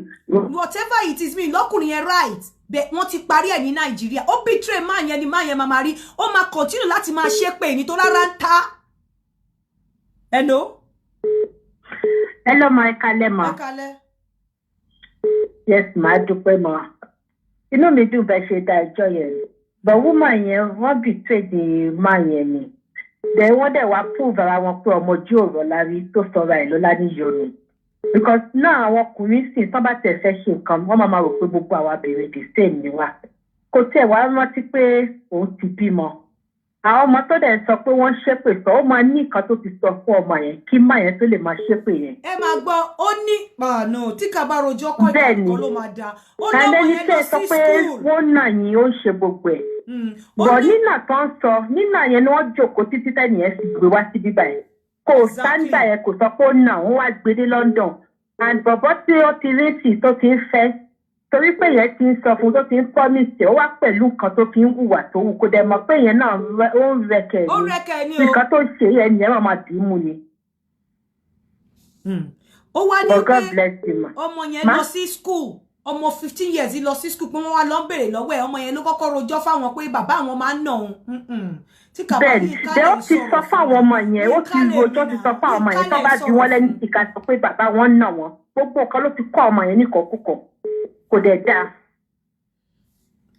Whatever it is mean lọ́kùnrin yẹn right bẹ́ẹ̀ wọ́n ti parí ẹ̀ ní Nàìjíríà ó betray máa yẹn ni máa yẹn máa rí ó máa continue láti máa ṣépè ní tó rárá ń ta. Hello ma ẹ kálẹ́ ma. Yes ma dúpẹ́ ma inú mi dùn bẹ́ẹ̀ ṣe dá ẹjọ́ yẹn but woman yẹn wọ́n betray the man yẹn ni then wọ́n dẹ̀ wá prove ara wọn pé ọmọ ojú ọ̀rọ̀ lárí tó sọ̀rọ̀ ẹ̀ lọ́lá ní yorùbá because náà àwọn ọkùnrin sì tán bá tẹ̀ fẹ́ ṣe nǹkan wọ́n máa rò pé gbogbo àwọn abèrè the same ni wá kò tẹ̀ wá rántí pé òun ti bímọ àwọn ọmọ tó dẹ̀ sọ pé wọ́n ṣépè sọ ó máa ní nǹkan tó ti sọ fún ọmọ yẹn kí má yẹn tó lè máa ṣépè yẹn. ẹ máa gbọ́ ó ní pàànà tí kàbá rojọ́ kọ́ ìkọ́ ló máa da ó lọ́wọ́ yẹn lọ sí school. sọ pé wọ́n nà yín ó ń ṣe gbogbo ẹ̀ bọ̀ nínà tó ń sọ nínà yẹn ni wọ́n jókòó títí tẹ́nìyẹn sì gbé wá sí bíbá yẹn kò sáńdà yẹn kò sọ pé ó nà wọ́n wá gbé dé London and bọ̀bọ̀ tí ó ti rí sí tó ti ń fẹ́ torí pé yẹn ti ń sọ fún tó ti ń promise ó wá pẹ̀lú nǹkan tó fi ń hùwà tó wù kó dẹ̀ mọ̀ pé yẹn náà ó ń rẹ̀kẹ̀ ní nǹkan tó ṣe yẹn ni ẹ máa dì í mú ni. ó wá ní pé ọmọ yẹn lọ sí school ọmọ 15 years lọ sí school pé wọ́n wá lọ ń béèrè lọ́wọ́ ẹ̀ ọmọ yẹn ló kọ́kọ́ rojọ́ fáwọn pé bàbá àwọn máa ń nà òun. bẹ́ẹ̀ ó ti sọ fáwọn ọmọ yẹn ó ti rojọ́ ti sọ fáwọn ọmọ yẹn tó bá di wọ́n lẹ́nu ìka sọ pé bàbá wọn nà wọ́n gbogbo nǹkan ló ti kọ́ ọmọ yẹn níkọ̀ọ́kùkọ̀ kò dẹ̀ dáa.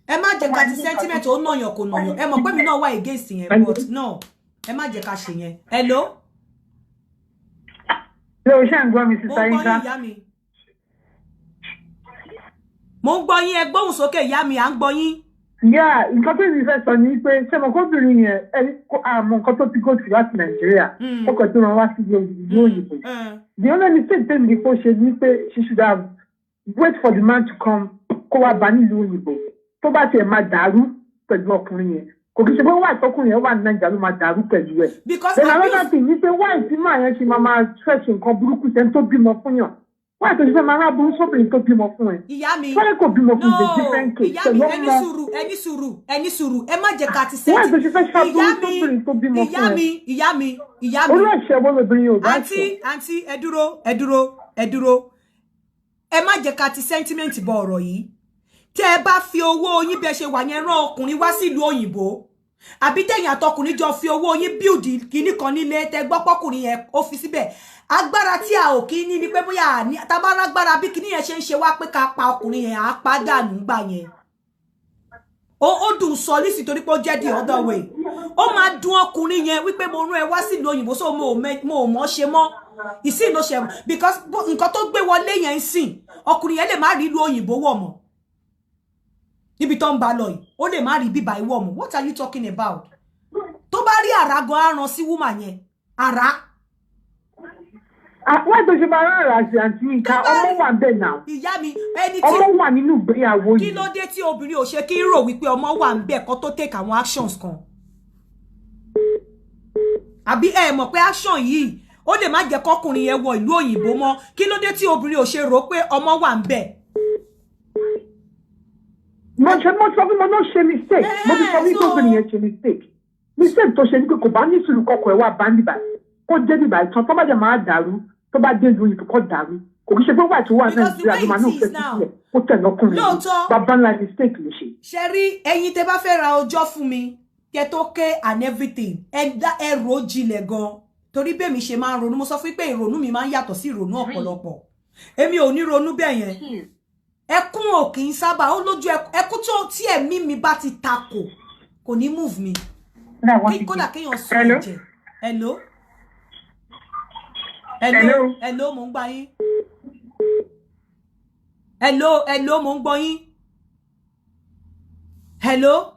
ẹ má jẹ́ ká ti sentiment ó nàyàn kò nàyàn ẹ mọ̀ pé mi náà wà against yẹn but no ẹ má jẹ́ ká ṣe yẹn. hello. lóò ṣe ń gbọ́ mi sísá yín ká. mo ń gbọ́ yín ẹ gbóhùn sókè ìyá mi à ń gbọ́ yín. yá nǹkan tó ti fẹ́ sọ ni pé ṣé mo kóbìnrin yẹn àmọ́ nǹkan tó ti kó sí láti Nàìjíríà ó kàn tó ràn wá sí ìlú òyìnbó. the only mistake tẹ́lẹ̀ ní kó ṣe ni pé she should have wait for the man to come kó wá bá nílùú òyìnbó tó bá tiẹ̀ máa dàrú pẹ̀lú ọkùnrin yẹn kò kì í ṣe pé wáì tọkùnrin yẹn wà ní Nàìjíríà ló máa dàrú pẹ̀lú ẹ̀. then another thing ni pé wáì tí màá yẹn ṣe máa fẹ́ ṣe nǹkan burúkú sẹ́ni tó bímọ fún yàn wáì tó ṣe fẹ́ máa rán aburú sóbìnrin tó bímọ fún ẹ. ìyá mi wáì kò bímọ fún the different case. ìyá mi ẹni sùúrù ẹ má jẹ́ ká ti sẹ́ńtì. wáì tó ṣe fẹ́ ṣàbúrú sóbìnrin tó bímọ fún ẹ. ìyá mi olú ẹ̀ṣẹ̀ wo lóbìnrin yóò bá ṣe. àǹtí ẹ dúró ẹ má jẹ́ ká ti sentiment bọ ọ̀rọ̀ yìí tẹ́ ẹ bá fi owó yín bẹ́ ṣe wà yẹn rán ọkùnrin wá sílùú òyìnbó àbí tẹ̀yin àtọkùnrin jọ fi owó yín build kíní kan nílé tẹ́ gbọ́ pọ́kùnrin yẹn ó fi síbẹ̀ agbára tí a ò kí ní ni pé bóyá tabara agbára bí kíní yẹn ṣe ń ṣe wá pé ká pa ọkùnrin yẹn á pa dànù gbà yẹn ó dùn sọ nísì torí pé ó jẹ́ the other way ó máa dùn ọkùnrin yẹn wípé mo rán ẹ wá sílùú òyìnbó so mo mọ̀ ṣe mọ́ ìsìn ló ṣe because nǹkan tó gbé wọlé yẹn ń sìn ọkùnrin yẹn lè má rí ìlú òyìnbó wọ̀ mọ́ níbi tó ń bá lọ yìí ó lè má rí bíbá ìwọ̀ mọ́ what are you talking about tó bá rí àrà gan aràn sí woman yẹn àrà. wọ́n tó ṣe máa rán àrà sí àǹtí nǹkan ọmọ wà bẹ́ẹ̀ náà. ìyá mi ẹni tí ọmọ wà nínú ìgbéyàwó yìí. kí ló dé tí obìnrin ò ṣe kí ń rò wípé ọmọ wà ń bẹ̀ kó tó take àwọn actions kan àbí ẹ mọ̀ pé action yìí ó lè má jẹ́ kọkùnrin yẹn wọ ìlú òyìnbó mọ́ kí ló dé tí obìnrin ò ṣe rò pé ọmọ wà ń bẹ̀ mo sọ fún mo náà ṣe mistake mo ti sọ wípé obìnrin yẹn ṣe mistake tó ṣe ní pé kò bá ní sùúrù kọkọ ẹ wà bá níbà kó dé níbà ìtàn tó bá jẹ máa dàrú tó bá dé lu ìtò kọ dàrú kò kí ṣe pé wà tó wà Nàìjíríà ló máa náà fẹ́ sílẹ̀ kó tẹ̀lé ọkùnrin yìí bàbá ńlá mistake ló ṣe. ṣe rí ẹ̀yin tẹ́ bá fẹ́ ra ọjọ́ fún mi kẹ́ tó ké and everything ẹ rò jinlẹ̀ gan torí bẹ́ẹ̀ mi ṣe máa ń ronú mo sọ fún pé ìrònú mi máa ń yàtọ̀ sí ìrònú ọ̀pọ̀lọpọ̀ èmi ò ní ronú bẹ́ẹ̀ yẹn ẹkún ò kì í sábà ó lójú ẹkún tó tí ẹ̀mí mi bá ti takò kò ní move mi kí kódà kéèyàn sọ ẹ̀jẹ̀ hello mo ń gbà yín hello mo ń gbọ́ yín hello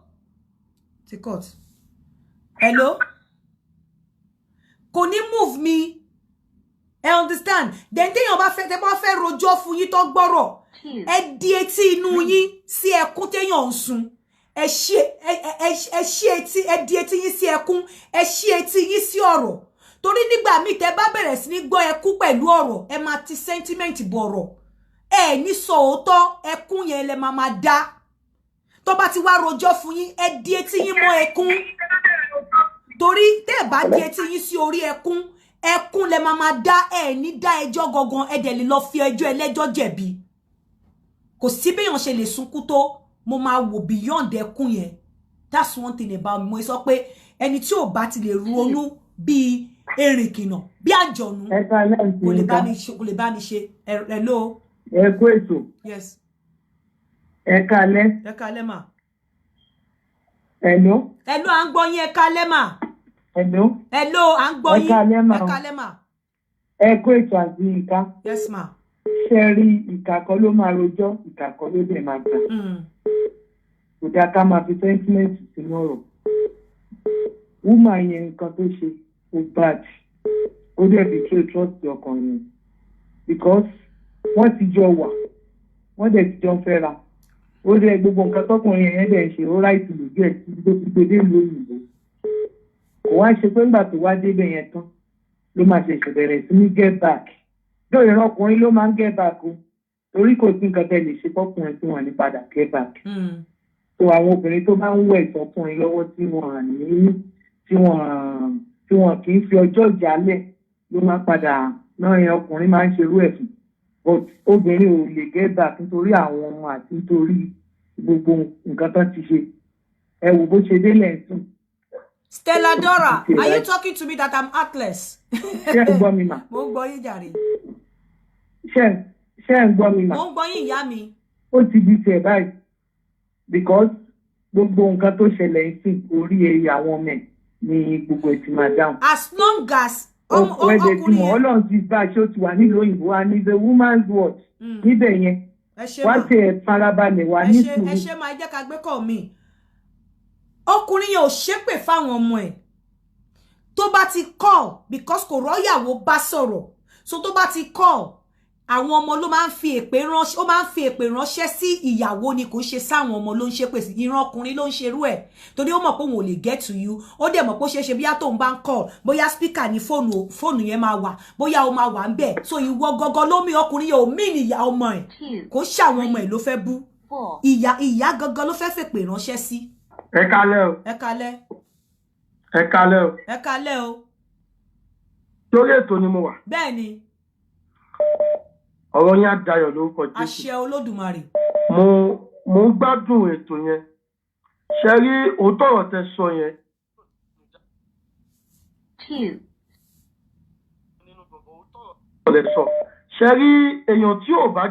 ti cut hello kò ní move mi ẹ understand then téèyàn bá fẹ́ rojọ́ fún yín tó gbọ́rọ̀ ẹ di etí inú yín sí ẹkún téèyàn ń sun ẹ ṣí etí ẹ di etí yín sí ẹkún ẹ ṣí etí yín sí ọ̀rọ̀ torí nígbà míì tẹ́ bá bẹ̀rẹ̀ sí ní gbọ́ ẹkún pẹ̀lú ọ̀rọ̀ ẹ máa ti sentiment bọ̀rọ̀ ẹ ní sọ òótọ́ ẹkún yẹn lẹ máa dá tó bá ti wá rojọ́ fún yín ẹ di etí yín mọ́ ẹkún torí tẹ́ bá di etí yín sí orí ẹkún lẹ máa dá ẹ ní dá ẹjọ́ gangan ẹ dẹ̀ lè lọ fi ẹjọ́ ẹlẹ́jọ́ jẹ̀bi kò sí béèyàn ṣe lè sunkún tó mo máa wò beyond ẹkún yẹn that's one thing about me mo sọ pé ẹni tí ò bá ti lè ronú bíi erin kìnà bí àjọ̀nú kò lè bá mi ṣe hello ẹ kú ètò yes ẹ kálẹ́ mà hello à ń gbọ́ yín ẹ kálẹ́ mà hello à ń gbọ́ yín ẹ kálẹ́ mà ẹ kú ètò àti ìka yes ma ṣe rí ìkà kan ló máa rojọ́ ìkà kan ló dẹ̀ máa gbà kò dáa ká máa fi sentiment sínú ọ̀rọ̀ woman yẹn nǹkan tó ṣe ó bad ó dẹ̀ betray trust ọkùnrin because wọ́n ti jọ wà wọ́n dẹ̀ ti jọ fẹ́ra ó dẹ̀ gbogbo nǹkan tọkùnrin yẹn dẹ̀ ṣe ó ráìtì lójú ẹ̀ tí tó fi gbé dé ìlú òyìnbó kò wá ṣe pé ńgbà tó wá débẹ̀ yẹn tán ló máa ṣẹ̀ṣẹ̀ bẹ̀rẹ̀ sí ní get back lórí ìran ọkùnrin ló máa ń get back o torí kò sí nǹkan tẹ́ lè ṣe fọkùnrin tí wọ́n ní padà get back so àwọn obìnrin tó bá ń wẹ̀ sọkùnrin lọ́wọ́ tí wọ́n kì í fi ọjọ́ ìjálẹ̀ ló máa padà náà yẹn ọkùnrin máa ń ṣerú ẹ̀ fún but obìnrin ò lè get back nítorí àwọn ọmọ àti nítorí gbogbo nǹkan tó ti ṣe ẹ wò bó ṣe délẹ̀ ń sùn. Stella Dora, are you talking to me that I'm heartless? Ṣé ń gbọ́ mi mà? Mo ń gbọ́ yín jàre. Ṣé ń gbọ́ mi mà? Mo ń gbọ́ yín ìyá mi. Ó ti di tiẹ̀ báyìí because gbogbo nǹkan tó ṣẹlẹ̀ sí orí ẹ̀yà àwọn ọmọ ẹ̀ ni gbogbo ẹ̀ ti máa dáhùn. As long as ọkùnrin yẹn Ọlọ́run ti bá aṣọ ti wà nílùú òyìnbó and is a woman's word níbẹ̀ yẹn wá ti ẹ̀ farabalẹ̀ wà ní sùúrù. ẹ ṣe máa jẹ́ ká gbé kọ́ mi. Ọkùnrin yẹn ò ṣépè fáwọn ọmọ ẹ̀ tó bá ti call because kò rọ́yàwó bá sọ̀rọ̀ so tó bá ti call àwọn ọmọ ló máa ń fi èpè ránṣẹ́ ó máa ń fi èpè ránṣẹ́ sí ìyàwó ni kò ṣe sáwọn ọmọ ló ń ṣépè sí ìran ọkùnrin ló ń ṣerú ẹ̀ torí ó mọ̀ pé òun ò lè get to you ó dẹ̀ mọ̀ pé ó ṣeé ṣe bóyá tóun bá ń call bóyá speaker ní fóònù yẹn máa wà bóyá ó máa wà ń bẹ̀ so ìwọ gọgọ ló mí ọkùnrin yẹn ò mí ní ìyá ọmọ ẹ̀ kò ṣàwọn ọmọ ẹ̀ ló fẹ́ bú ìyá gọgọ ló fẹ́ fèpè ránṣẹ́ sí. Ẹ kálẹ́ o. Ẹ kálẹ́. Ẹ kálẹ́ o. Ẹ kálẹ́ o. Lórí ètò ni mo wà. Bẹ́ẹ̀ni. Ọ̀rọ̀ yín á dayọ̀ lórúkọ Jésù. Àṣẹ Olódùmarè. Mo ń gbádùn ètò yẹn. Ṣé rí òótọ́ ọ̀rọ̀ tẹ́ sọ yẹn? Ṣé rí èèyàn tí ò bá.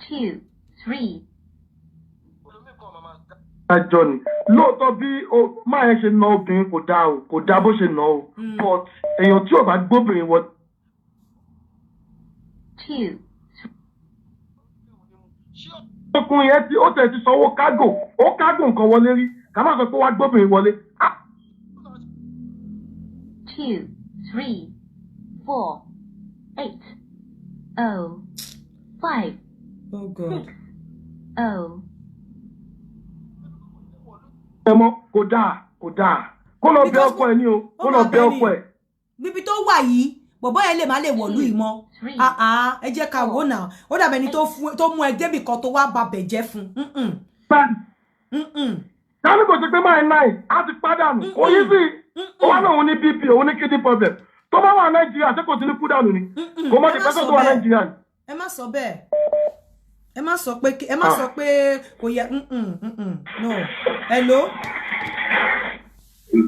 2, 3. Àjọ ni lóòótọ́ bí máa yẹn ṣe na obìnrin kò dáa o kò dáa bó ṣe na o but èèyàn tí ò bá gbóbìnrin wọ. 2. ọkùnrin yẹn tí ó tẹ̀ ti sanwó kágò ó kágò nǹkan wọlé rí ká má sọ pé wá gbóbìnrin wọlé. 2, 3, 4, 8, 0, 5, 6, 0. Ẹmọ kò dáa kó lọ bẹ ọkọ ẹ ní o kó lọ bẹ ọkọ ẹ. Níbi tó wà yìí bọ̀bọ́ yẹn lè má lè wọ̀lú ìmọ̀ ẹ jẹ́ ká wò náà ó dàbẹ̀ ni tó mú ẹ débì kan tó wá ba bẹ̀jẹ́ fún. Dáni kò ṣe pé máa ń náì á ti pádànù kò yí sí ó wá náà òun ní BP òun ní kidney problem tó bá wà Nàìjíríà ṣé kò sí ní kú dànù ni kò mọ̀ ní pẹ́sẹ̀ tó wà Nàìjíríà ni. Ẹ má sọ bẹ́ẹ̀ ẹ má sọ pé kò yẹ no hello.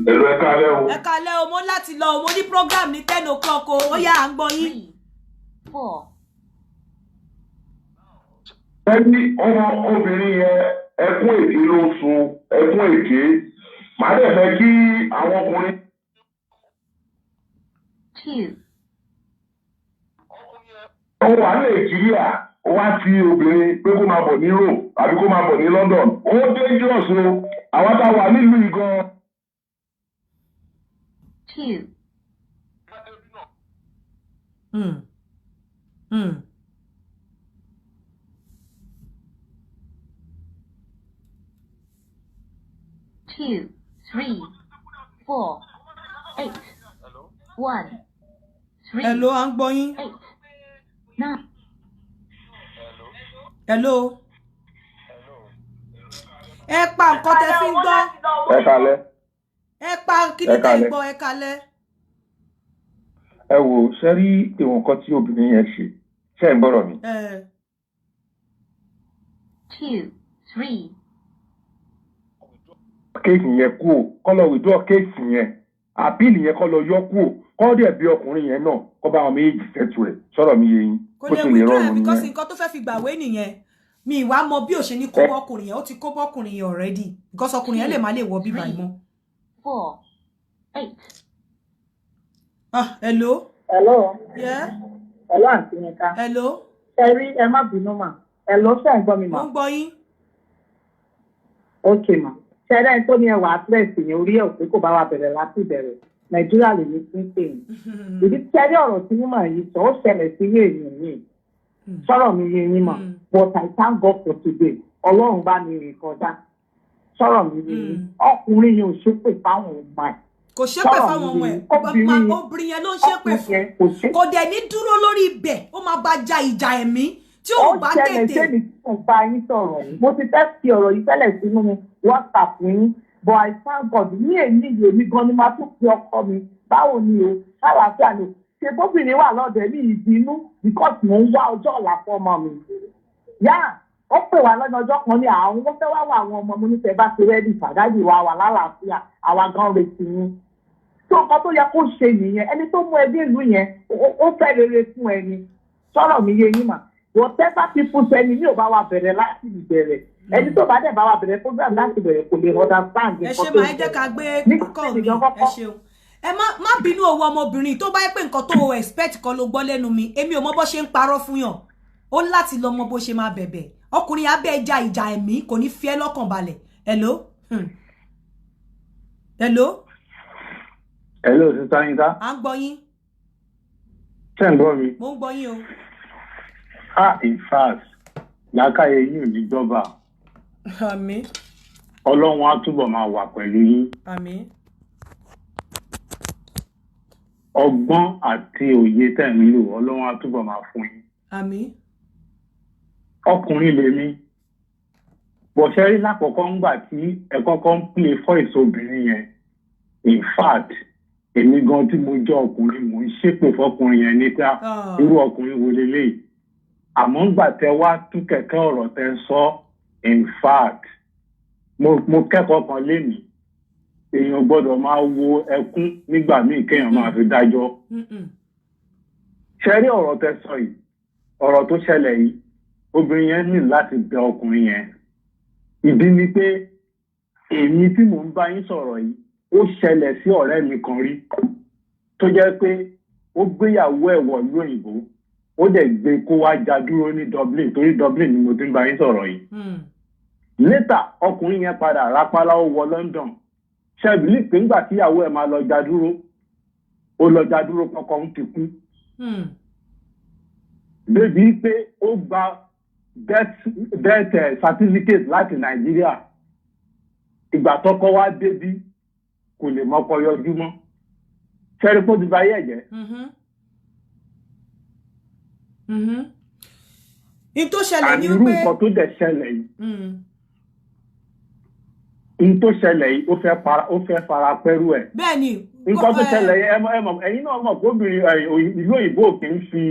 Hello, ẹ káalẹ́ o. Ẹ káalẹ́ o mo láti lọ mo ní program ní 10 o'clock o ó yá à ń gbọ́ yín. 4. Ẹni ọmọ obìnrin yẹn ẹkún èké ló sun ẹkún èké màá dẹ̀ fẹ́ kí àwọn ọkùnrin. 2. Ó wà ní Nàìjíríà ó wá ti obìnrin pé kó máa bọ̀ ní Rome àbí kó máa bọ̀ ní London ó dangerous o àwọn tá a wà nílùú yìí gan. 2. 2, 3, 4, 8, 1, 3. Hello, à ń gbọ́ yín. 8, 9. Hello. Ẹ pa nǹkan tẹ́ fi ń gbọ́. Ẹ káalẹ́. Ẹ pa kíni tẹ́ ń gbọ́ ẹ káalẹ́. Ẹ wò ṣe rí ìwọ̀n kan tí obìnrin yẹn ṣe ń gbọ́rọ̀ mi. 2, 3. Kéèkì yẹn kú ò kọ́ lọ withdraw kéèkì yẹn àpíìlì yẹn kọ́ lọ yọ kú ò kọ́ dẹ̀ bí ọkùnrin yẹn náà kọ́ bá wọn méjì sẹ́tù ẹ̀ sọ̀rọ̀ mi yé yín bó ṣe lè rọrùn nìyẹn. Because nǹkan tó fẹ́ fi gbàwé nìyẹn mi ìwà mọ bí ò ṣe ní kó bọ́kùnrin yẹn ó ti kó bọ́kùnrin yẹn already because ọkùnrin yẹn lè má lè wọ bíbá ìmọ̀. 4, 8. Hello. Hello. Yeah. Hello, Aunty Yinka. Hello. Ẹ̀rí ẹ má bínú mà. Hello, ṣé ẹ̀ ń gbọ́ mi mà? Mo ń gbọ́ yín. Okay mà. Ṣẹ́dá ẹni tó ní ẹwà àtúrẹ̀sì yẹn orí ẹ̀ ò pé kò bá wa bẹ̀rẹ̀ láti ìbẹ̀rẹ̀. Nàìjíríà lè ní sí pé ní. Ìdí tí ọ̀rọ̀ tí mo máa yí sọ, ó ṣẹlẹ̀ sí ilé èèyàn yìí. Sọ̀rọ̀ mi yé yín mà. But I thank God for today. Ọlọ́run bá mi rìn kọjá. Sọ̀rọ̀ mi yé yín. Ọkùnrin yẹn ò ṣépè fáwọn ọmọ ẹ̀. Kò ṣépè fáwọn ọmọ ẹ̀. Obìnrin yẹn ló ń ṣépè fún. Kò dẹ̀ ní dúró lórí ibẹ̀. Ó máa bá ja ìjà ẹ̀mí tí ò bá tètè. Ó ṣẹlẹ̀ sẹ́ni tí mo bá yín sọ̀rọ̀ yìí. Mo ti fẹ́ fi ọ̀rọ̀ yìí tẹ́lẹ̀ sínú WhatsApp yín. But I thank God ní èyí yìí èmi gan ni máa tún fi ọkọ mi. Báwo ni o? Ṣàlàáfíà ni o? Ṣé bóbìnrin wà lọ́dẹ̀ ní ìbínú because mò ń wá ọjọ́ ọ̀la fún ọmọ mi? Yá ó pè wá lọ́nà ọjọ́ kan ní àwọn ó fẹ́ wá wá àwọn ọmọ mo nífẹ̀ẹ́ bá ti rẹ́dì fàdájì wa wà lálàáfíà àwa gan retí yín. Tó nǹkan tó yẹ kó ṣe nìyẹn ẹni tó mú ẹbí ìlú yẹn ó fẹ́ rere fún ẹni. Sọ̀rọ̀ mi yé yín mà. Whatever people say ni mi ò bá wa bẹ̀rẹ̀ láti ìbẹ̀rẹ̀. Ẹni tó bá dẹ̀ bá wa bẹ̀rẹ̀ program láti bẹ̀rẹ̀ kò lè understand. Ẹ ṣe máa ń jẹ́ ká gbé kọ́ mi ẹ ṣeun. Ẹ má bínú owó ọmọbìnrin tó bá yẹ pé nǹkan tó expect kan ló gbọ́ lẹ́nu mi èmi ò mọ bó ṣe ń parọ́ fún yàn ó láti lọ mọ bó ṣe máa bẹ̀bẹ̀ ọkùnrin abẹ́ ẹja ìjà ẹ̀mí kò ní fi ẹ́ lọ́kàn balẹ̀. Hello. Hello. Hello Sister Yinka. À ń gbọ́ yín. Ṣé ń gbọ́ mi? Mo ń gbọ́ yín o. In fact làákàyè yín ò ní jọba. Àmín. Ọlọ́run á túbọ̀ máa wà pẹ̀lú yín. Àmín. Ọgbọ́n àti òye tẹ̀ ń lò Ọlọ́run á túbọ̀ máa fún yín. Àmín. Ọkùnrin lèmi. Bọ̀ṣẹ́rí lákọ̀ọ́kọ́ ńgbà tí ẹ kọ́kọ́ ń play voice obìnrin yẹn. In fact èmi gan tí mo jẹ́ ọkùnrin mò ń ṣépè fọkùnrin yẹn níta irú ọkùnrin wo leléyìí. Àmọ́ ńgbà tẹ wá tú kẹ̀kẹ́ ọ̀rọ̀ tẹ sọ in fact mo kẹ́kọ̀ọ́ kan lénìí èèyàn gbọ́dọ̀ máa wo ẹkún nígbà míì kéèyàn máa fi dájọ́. Ṣé rí ọ̀rọ̀ tẹ sọ yìí ọ̀rọ̀ tó ṣẹlẹ̀ yìí obìnrin yẹn ní láti bẹ ọkùnrin yẹn. Ìdí ni pé èmi tí mò ń bá yín sọ̀rọ̀ yìí ó ṣẹlẹ̀ sí ọ̀rẹ́ mi kan rí tó jẹ́ pé ó gbéyàwó ẹ̀ wọ̀ lóyìnbó ó dẹ̀ gbé kó wá já dúró ní Dublin torí Dublin ni mo ti ń bá yín sọ̀rọ̀ yìí. Later ọkùnrin yẹn padà rápálá ó wọ London ṣẹ́bìlì pé ńgbà tíyàwó ẹ̀ máa lọ já dúró ó lọ já dúró kọ́kọ́ ń ti kú. Débi pé ó gba death certificate láti Nàìjíríà ìgbà tọ́kọ wá débí kò lè mọ́kọ yọjú mọ́ ṣẹ́rí kó ti bá yẹ̀ jẹ́. in tó ṣẹlẹ̀ ní irú nǹkan tó dẹ̀ ṣẹlẹ̀ yìí in tó ṣẹlẹ̀ yìí ó fẹ́ fara pẹ́rú ẹ̀. bẹ́ẹ̀ni nǹkan tó ṣẹlẹ̀ yìí ẹ̀yin náà mọ̀ pé obìnrin ìlú òyìnbó kì í fi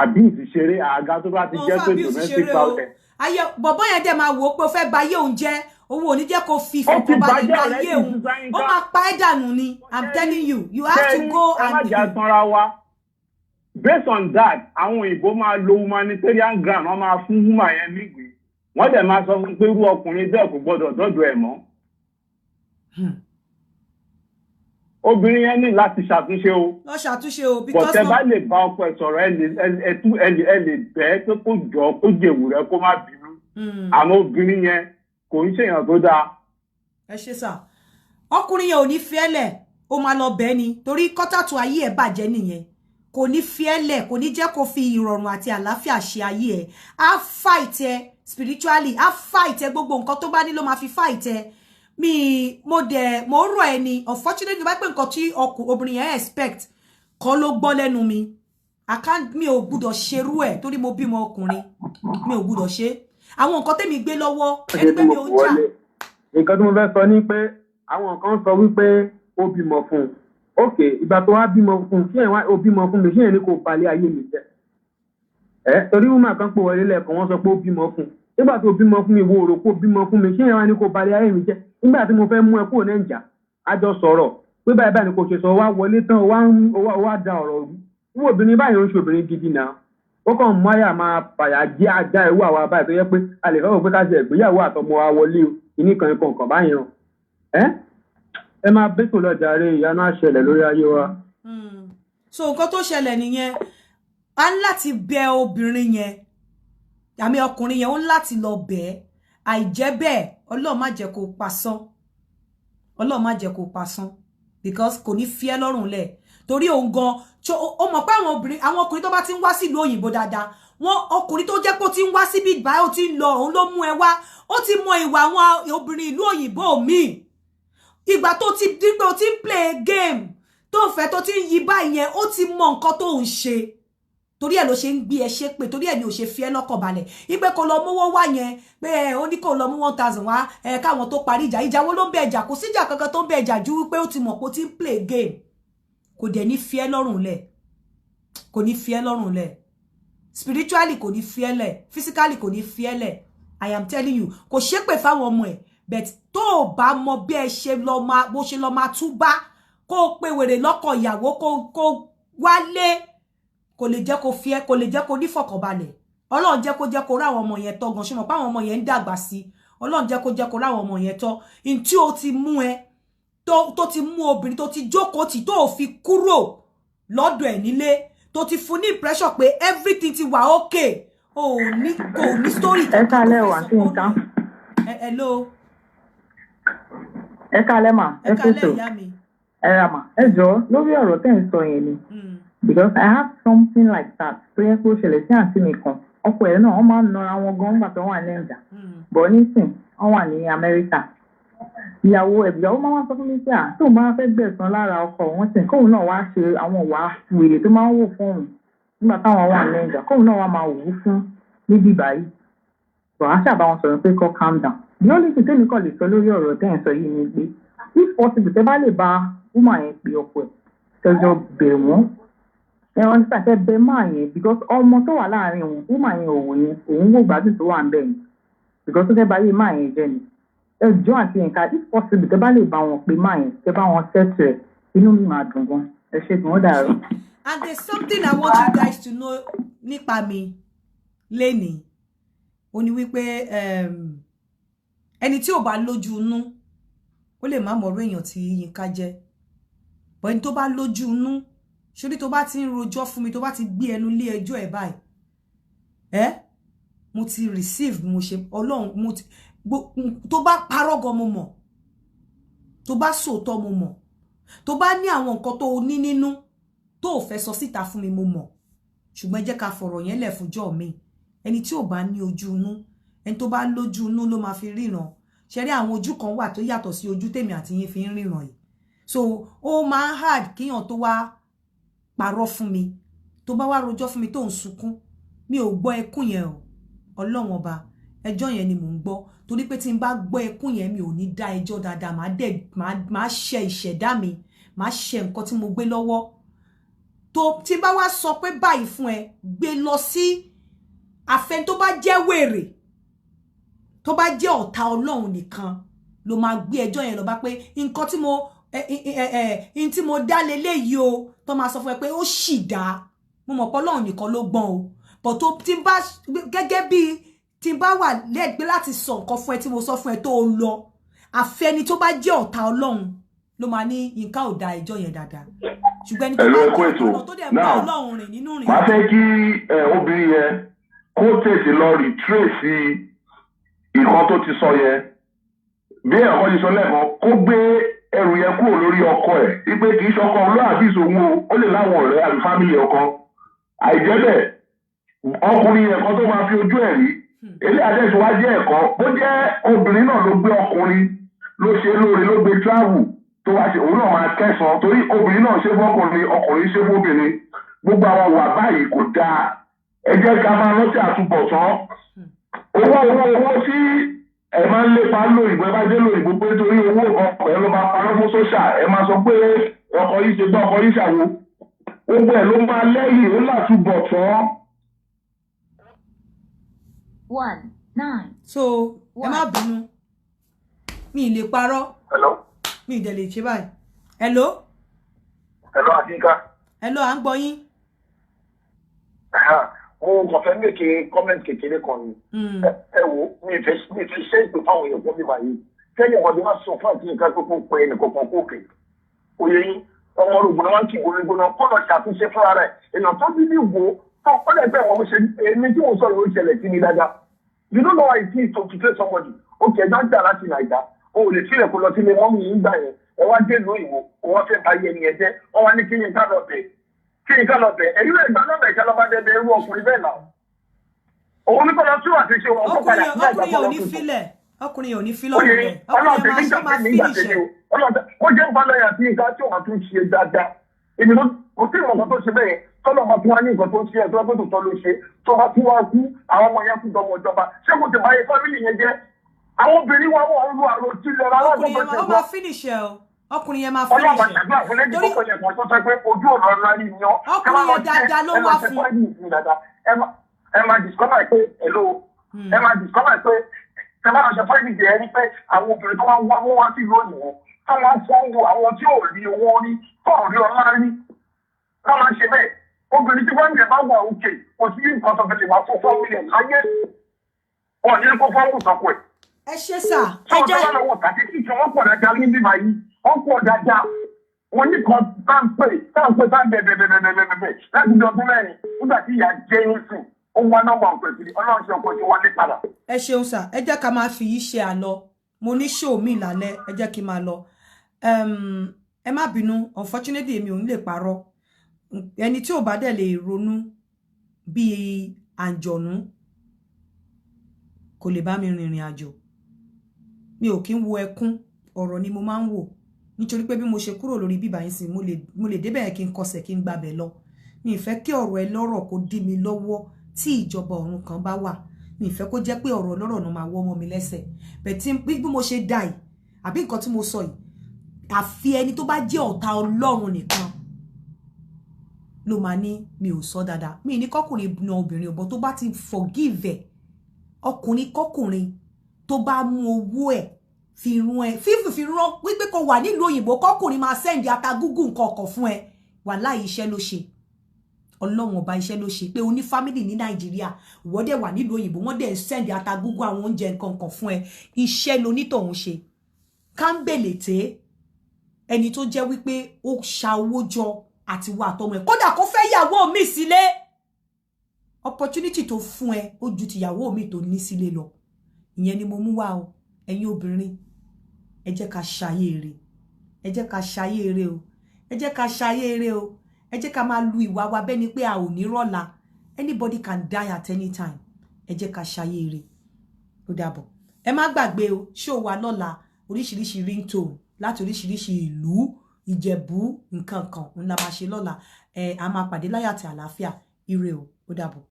abuse ṣeré àga tó bá ti jẹ́ pé domestic violence. ayé bọ̀bọ́ yẹn dẹ̀ máa wò ó pé ó fẹ́ ba ayé òun jẹ́ òun ò ní jẹ́ kó fi fọkànbalẹ̀ ní ayé òun ó máa pa ẹ́ dànù ni I'm telling you you have to go and based on that àwọn òyìnbó máa lo humanitarian ground wọ́n máa fún woman yẹn nígbè wọ́n dẹ̀ máa sọ fún pé irú ọkùnrin bẹ́ẹ̀ kò gbọ́dọ̀ dọ́dọ̀ ẹ̀ mọ́. obìnrin yẹn ní láti ṣàtúnṣe o. lọ ṣàtúnṣe o because bọ̀tẹ́ bá lè bá ọkọ ẹ̀ sọ̀rọ̀ ẹ lè bẹ́ẹ̀ pé kó jọ kó jèwù rẹ kó má bínú. àmọ́ obìnrin yẹn kò ń ṣèyàn tó dáa. ẹ ṣe sà ọkùnrin yẹn ò ní fiẹ́lẹ̀ ó máa lọ bẹ́ẹ̀ ni torí kọ́tàtù ayé ẹ̀ bàjẹ́ nìyẹn kò ní fiẹ́lẹ̀ kò ní jẹ́ kó fi ìrọ̀rùn àti àlàáfíà ṣe ayé ẹ̀ á fight ẹ spiritually á fight ẹ gbogbo nǹkan tó bá ní ló máa fi fight ẹ mo rọ̀ ẹ ni unfortunately bá pé nǹkan tí obìnrin yẹn expect kọ́ ló gbọ́ lẹ́nu mi ò gbúdọ̀ ṣerú ẹ̀ torí mo bímọ ọkùnrin mi ò gbúdọ̀ ṣe àwọn nǹkan tẹ́mi gbé lọ́wọ́ ẹni pé mi ò jà. nǹkan tí mo fẹ́ sọ ni pé àwọn kan sọ wípé ó bímọ fún un ok ìgbà tó wá bímọ fún un kí ẹ̀ wá ó bímọ fún mi kí ẹ̀ ní kò balẹ̀ ayé mi jẹ́ torí wúmà kan pè wọlé lẹ́ẹ̀kan wọ́n sọ pé ó bímọ fún un nígbà tó bímọ fún mi wo òrò kó bímọ fún mi kí ẹ̀ wá ní kò balẹ̀ ayé mi jẹ́ nígbà tí mo fẹ́ mú ẹ kúrò náà jà á jọ sọ̀rọ̀ pé báyìí báyìí ni kò ṣe sọ wá wọlé tán wá da ọ̀rọ̀ rú wọ́n obìnrin báyìí ó ń ṣe obìnrin gidi náà ó kàn mú àyà máa fàyà jẹ́ ajá ẹ̀wọ́ àwa báyìí tó yẹ pé a lè fẹ́ wò pé ká ṣe ìgbéyàwó àtọmọ wa wọlé o ìní kan ìkọ̀ọ̀kan báyìí hàn ẹ máa bẹ́tò lọ́jà rẹ̀ ìyanu àṣẹlẹ̀ lórí ayé wa. so nǹkan tó ṣẹlẹ̀ nìyẹn a ń láti bẹ obìnrin yẹn àmì ọkùnrin yẹn ó ń láti lọ bẹ̀ àìjẹ́ bẹ́ẹ̀ Ọlọ́run má jẹ́ kó pasán Ọlọ́run má jẹ́ kó pasán because kò ní fi ẹ́ lọ́rùn lẹ̀ torí òun gan ó mọ̀ pé àwọn ọkùnrin tó bá ti ń wá sílùú òyìnbó dáadáa wọn ọkùnrin tó jẹ́ pé ó ti ń wá síbi ìbáyọ̀ ó ti ń lọ òun ló mú ẹ wá ó ti mọ ìwà àwọn obìnrin ìlú òyìnbó míì ìgbà tó ti di pé ó ti ń play game tó fẹ́ tó ti ń yí báyìí yẹn ó ti mọ nǹkan tó ń ṣe torí ẹ̀ ló ṣe ń gbé ẹ ṣe pé torí ẹ̀ ni ò ṣe fi ẹ́ lọ́kàn balẹ̀ ìpè kò lọ mówó wá yẹn pé ó ní kò lọ mú 1000 wá káwọn tó parí ìjà wo ló ń bẹ ìjà kò síjà kankan tó ń bẹ ìjà ju wípé ó ti mọ̀ pé ó ti ń play game kò dẹ̀ ní fi ẹ́ lọ́rùn lẹ̀ kò ní fi ẹ́ lọ́rùn lẹ̀ spiritually kò ní fi ẹ́ lẹ̀ physically kò ní fi ẹ́ lẹ̀ I am telling you kò ṣépè fáwọn ọmọ ẹ̀ but tó o bá mọ bí ẹ ṣe lọ máa bó ṣe lọ máa túbá kó o pe wèrè lọ́kọ ìyàwó kó wálé kò lè jẹ́ kó fi ẹ́ kò lè jẹ́ kó nífọ̀kànbalẹ̀ Ọlọ́run jẹ́ kó ráwọn ọmọ yẹn tọ́ gan ṣe mọ̀ pé àwọn ọmọ yẹn ń dàgbà sí Ọlọ́run jẹ́ kó ráwọn ọmọ yẹn tọ́ in tí o ti mú ẹ tó ti mú obìnrin tó ti jókòó tì tó fi kúrò lọ́dọ̀ ẹ̀ nílé tó ti fún ní impression pé everything ti wà okay kò ní story. ẹ kálẹ́ wà sí nǹkan. hello. ẹ kálẹ́ mà ẹ kálẹ́ ìyá mi. ẹ ra mà ẹ jọ̀ọ́ lórí ọ̀rọ̀ tẹ́ ń sọ yẹn ni because I have something like that tó yẹ kó ṣẹlẹ̀ sí àǹtí mi kan ọkọ ẹ̀ náà wọ́n máa ń nọra wọn gan nígbà tó wà ní ẹ̀jà bọ̀ nísìn wọ́n wà ní Amẹ́ríkà ìyàwó máa wá sọ fún mi pé tóun bá fẹ́ gbẹ̀san lára ọkọ òun sì kóun náà wá ṣe àwọn ìwà wèrè tó máa ń wò fún òun nígbà táwọn wà ní ẹ̀jà kóun náà wá máa wò ó fún níbí báyìí bọ̀ á ṣàbá wọn sọ̀rọ̀ pé kó calm down the only thing tẹ́mi kàn lè sọ lórí ọ̀rọ̀ tẹ́ ẹ̀ sọ yìí ni pé if possible tẹ́ bá lè bá woman yẹn pè ọkọ ẹ̀ tẹ́jọ́ bẹ̀ wọ́n ẹ̀rọ nípa tẹ́ bẹ máa yẹn because ọmọ tó wà láàrin òun woman yẹn òun yẹn òun wò gbádùn tó wà ń bẹ̀ yẹn because tó fẹ́ bá yé máa yẹn jẹ́ ni ẹjọ́ àti nǹkan if possible tẹ́ bá lè bá wọn pè máa yẹn tẹ́ bá wọn settle ẹ̀ inú mi máa dùn gan ẹ ṣe tí wọ́n dàrú. And there's something I want you guys to know nípa mi lénìí ó ní wípé ẹni tí ò bá lójú inú ó lè má mọ̀rọ̀ èèyàn tí Yínká jẹ́ bọ́ ẹni tó bá lójú inú ṣorí tó bá ti ń rojọ́ fún mi tó bá ti gbé ẹnu lé ẹjọ́ ẹ̀ báyìí mo ti receive mo ṣe Ọlọ́run mo ti tó bá parọ́ gan mo mọ̀ tó bá sòótọ́ mo mọ̀ tó bá ní àwọn nǹkan tó ní nínú tó ò fẹ́ sọ síta fún mi mo mọ̀ ṣùgbọ́n jẹ́ ká fọ̀rọ̀ yẹn lẹ̀ fúnjọ́ mi ẹni tí ò bá ní ojú inú ẹni tó bá lójú inú ló máa fi ríran ṣe rí àwọn ojú kan wà tó yàtọ̀ sí ojú tèmi àti yín fi ń ríran yìí so ó máa ń hard kíyàn tó wá parọ́ fún mi tó bá wá rojọ́ fún mi tó ń sunkún mi ò gbọ́ ẹkún yẹn o Ọlọ́run ọba ẹjọ́ yẹn ni mò ń gbọ́ torí pé tí n bá gbọ́ ẹkún yẹn mi ò ní dá ẹjọ́ dáadáa máa ṣe ìṣẹ̀dá mi máa ṣe nǹkan tí mo gbé lọ́wọ́ tó tí bá wá sọ pé báyìí fún ẹ gbé lọ sí àfẹn tó bá jẹ́ wèrè tó bá jẹ́ ọ̀tá Ọlọ́run nìkan ló máa gbé ẹjọ́ yẹn lọ bá pé nǹkan tí mo dá leléyìí o tó máa sọ fún ẹ pé ó sì dá mo mọ̀ pé Ọlọ́run nìkan ló gbọ́n o but tó tí bá gẹ́gẹ́ bí tí bá wà lẹ́gbẹ́ láti sọ nǹkan fún ẹ tí mo sọ fún ẹ tó lọ àfẹni tó bá jẹ́ ọ̀tá Ọlọ́run ló máa ní nǹkan ò dá ẹjọ́ yẹn dáadáa ṣùgbọ́n ẹni tó bá jẹ́ ọ̀tá tó dẹ̀ bá Ọlọ́run rìn nínú rìn. máa fẹ́ kí obìnrin yẹn kó tètè lọ retrace nǹkan tó ti sọ yẹn bí ẹ̀kọ́ ti sọ lẹ́ẹ̀kan kó gbé ẹrù yẹn kúrò lórí ọkọ ẹ̀ wípé kì í ṣọkọ olóàbí ìṣòwò ó lè láwọn ọ̀rẹ́ àbí fámìlì ọkọ àìjẹ́bẹ̀ ọkùnrin yẹn kan tó máa fi ojú ẹ̀ rí ilé àdẹ́sí wá jẹ́ ẹ̀kọ́ bó jẹ́ obìnrin náà ló gbé ọkùnrin ló ṣe lóore ló gbé travel tó wá ṣe òun náà máa kẹsàn-án torí obìnrin náà ṣe fọkùnrin ọkùnrin ṣe fóbìnrin gbogbo àwọn wà báyìí kò dáa ẹ jẹ́ ká máa rántí àtúbọ̀tán owó tí ẹ máa ń lépa lóyìnbó ẹ bá dé lóyìnbó pé torí owó ọkọ̀ ẹ ló bá parọ́ fún sóṣà ẹ máa sọ pé ọkọ̀ yìí ṣe gbọ́ ọkọ̀ yìí ṣàwo gbogbo ẹ ló máa lẹ́yìn ó látúbọ̀tán. 19. So ẹ má bínú mi lè parọ́ mi ìdẹ̀ lè ṣe báyìí. Hello Akínká. Hello à ń gbọ́ yín. Mo kàn fẹ́ mèké comment kékeré kan ni. Ẹ wo mi fẹ́ ṣe ìpè fáwọn èèyàn kan bíbá yìí. Kẹ́yìn ọ̀dọ́ máa sọ fún Akínká pé kó pe ẹnìkan kan kókè. Oyè yín ọmọ orògbòn náà wá ń kí gbórígbóná kọ́nà ṣàtúnṣe fúnra rẹ̀. Èèyàn tó bí ní ìwò tó kọ́nà ẹgbẹ́ wọn ṣe èmi tí mo sọ̀rọ̀ ló ṣẹlẹ̀ sí mi dáadáa. You don't know how it is to play somebody. Okay, ẹ̀dá ń dà láti Nàìjà. O ò lè sílẹ̀ kó lọ sílé mọ́mí yìí ń gbà yẹn. Ẹ wá dé ìlú ìwò, wọ́n fẹ́ bá yẹn nìyẹn jẹ́. Wọ́n wá ní kí yín ká lọ bẹ̀. Kí yín ká lọ bẹ̀. Ẹ̀yin náà ìgbà lọ́bẹ̀ ìjà lọ́ba dẹ́dẹ́ irú ọkùnrin bẹ́ẹ̀ náà. Òun ní kọ́ lọ sí àti ṣe wọn kó padà sí àgbà ọkùnrin yóò ní filẹ̀. Ọkùnrin yóò ní filẹ̀ ọ̀rọ̀ rẹ̀. Ọkùnrin máa finish ẹ̀. Ó jẹ́ ìbálòyà sí nǹkan tí òun tún ṣe dáadáa. Èmi ló kò sí ìmọ̀ tó ṣe bẹ́ẹ̀ tọ́lọ̀ máa tún wá ní nǹkan tó ń ṣe ẹ̀ tó bá tó tọ́ ló ṣe tó bá tún wá kú àwọn ọmọ yẹn kú dọmọ ìjọba ṣé kò ti báyé fámìlì yẹn jẹ́ àwọn obìnrin wa wọ́n ń lo àrò tí lẹ́ra ọkùnrin yẹn máa finish ẹ̀ o ọkùnrin yẹn máa finish ẹ̀ ọlọ́pàá ṣàdúrà fún lẹ́yìn kọ́kọ́ yẹn kan tó sọ pé ojú ọ̀nà ńlá ni yan ọkùnrin yẹn dáadáa ló wá fún ẹ máa discover pé hello ẹ máa discover pé ẹ máa ṣe fáìlì jẹ́ rí pé àwọn obìnrin tó wá wọ́n wá sí lónìí wọn táwọn fọ́nwó àwọn tí ò rí owó rí tó rí ọlá rí ká máa ṣe bẹ́ẹ̀ obìnrin tí wọ́n ń jẹ bá wà òkè kò sí nǹkan tó fẹ́ẹ́ wá fún 4 million láyé wọn ní kó fọ́nwó sọ́kù ẹ̀. ẹ ṣe sà ẹ jẹ́ sọ́wọ́n tó wà lọ́wọ́ tàbí kí ìṣòwò pọ̀ dáadáa ní bíbá yìí wọ́n pọ̀ dáadáa wọ́n ní kan bá ń pè bẹ́ẹ̀ láti di ọdún mẹ́rin nígbà tí ìyá jẹ́ yín sùn ó wá nọ́mbà ọ̀pẹ̀ sí ọlọ́run ṣe ọkọ̀ tí wọ́n lé padà. ẹ ṣeun sà ẹ jẹ́ ká máa fi yìí ṣe àlọ mo ní ṣòó mi lálẹ́ ẹ jẹ́ kí n máa lọ ẹ má bínú unfortunately èmi ò ní lè parọ́ ẹni tí ò bá dẹ̀ lè ronú bíi àǹjọ̀nú kò lè bá mi rìnrìn àjò mi ò kí ń wo ẹkún ọ̀rọ̀ ni mo máa ń wò nítorí pé bí mo ṣe kúrò lórí bíbá yín sí mo lè débẹ̀ kí n kọsẹ̀ kí n gbabẹ̀ lọ mi ìfẹ́ kí ọ̀rọ̀ ẹ lọ́rọ̀ kó dí mi lọ́wọ́ tí ìjọba ọ̀run kan bá wà mi ìfẹ́ kó jẹ́ pé ọ̀rọ̀ lọ́rọ̀ náà máa wọ́ ọmọ mi lẹ́sẹ̀ bẹ̀tí bí mo ṣe dà yìí àbí nǹkan tí mo sọ yìí àfi ẹni tó bá jẹ́ ọ̀tá Ọlọ́run nìkan ló máa ní mi ò sọ dáadáa mi ní kọkùnrin na obìnrin ọ̀bọ tó bá ti forgive ẹ̀ ọkùnrin kọkùnrin tó bá mú owó ẹ̀ fi rún ẹ fi rán wípé kó wà nílùú òyìnbó kọkùnrin máa sẹ́ndì ata gúgù nǹkan ọkọ̀ fún ẹ wàláhì iṣẹ́ ló ṣe Ọlọ́run ọba iṣẹ́ ló ṣe pé o ní fámìlì ní Nàìjíríà ìwọ dẹ̀ wà nílùú òyìnbó wọ́n dẹ̀ ń sẹ́ndì ata gúgù àwọn oúnjẹ nǹkan kan fún ẹ iṣẹ́ lonítọ̀hún ṣe kámbèlè tẹ́ ẹni tó jẹ́ wípé ó ṣa owó jọ àti wà tọmọ ẹ kódà kó fẹ́ yàwó mi sílé opportunity tó fún ẹ ó ju ti yàwó mi tó ní sílé lọ ìyẹn ni mo mú wá o ẹ̀yin obìnrin ẹ jẹ́ ká ṣayé eré ẹ jẹ́ ká ṣayé eré o ẹ jẹ́ ká ṣayé eré o ẹ jẹ́ ká máa lu ìwà wa bẹ́ni pé a ò ní rọ́la anybody can die at any time ẹ jẹ́ ká ṣayé eré ó dàbọ̀ ẹ má gbàgbé o show wa lọ́la oríṣiríṣi ringtone láti oríṣiríṣi ìlú Ìjẹ̀bú nǹkan kan ńlá máa ṣe lọ́la a máa pàdé láyọ̀ àti àlàáfíà ire o ó dàbọ̀.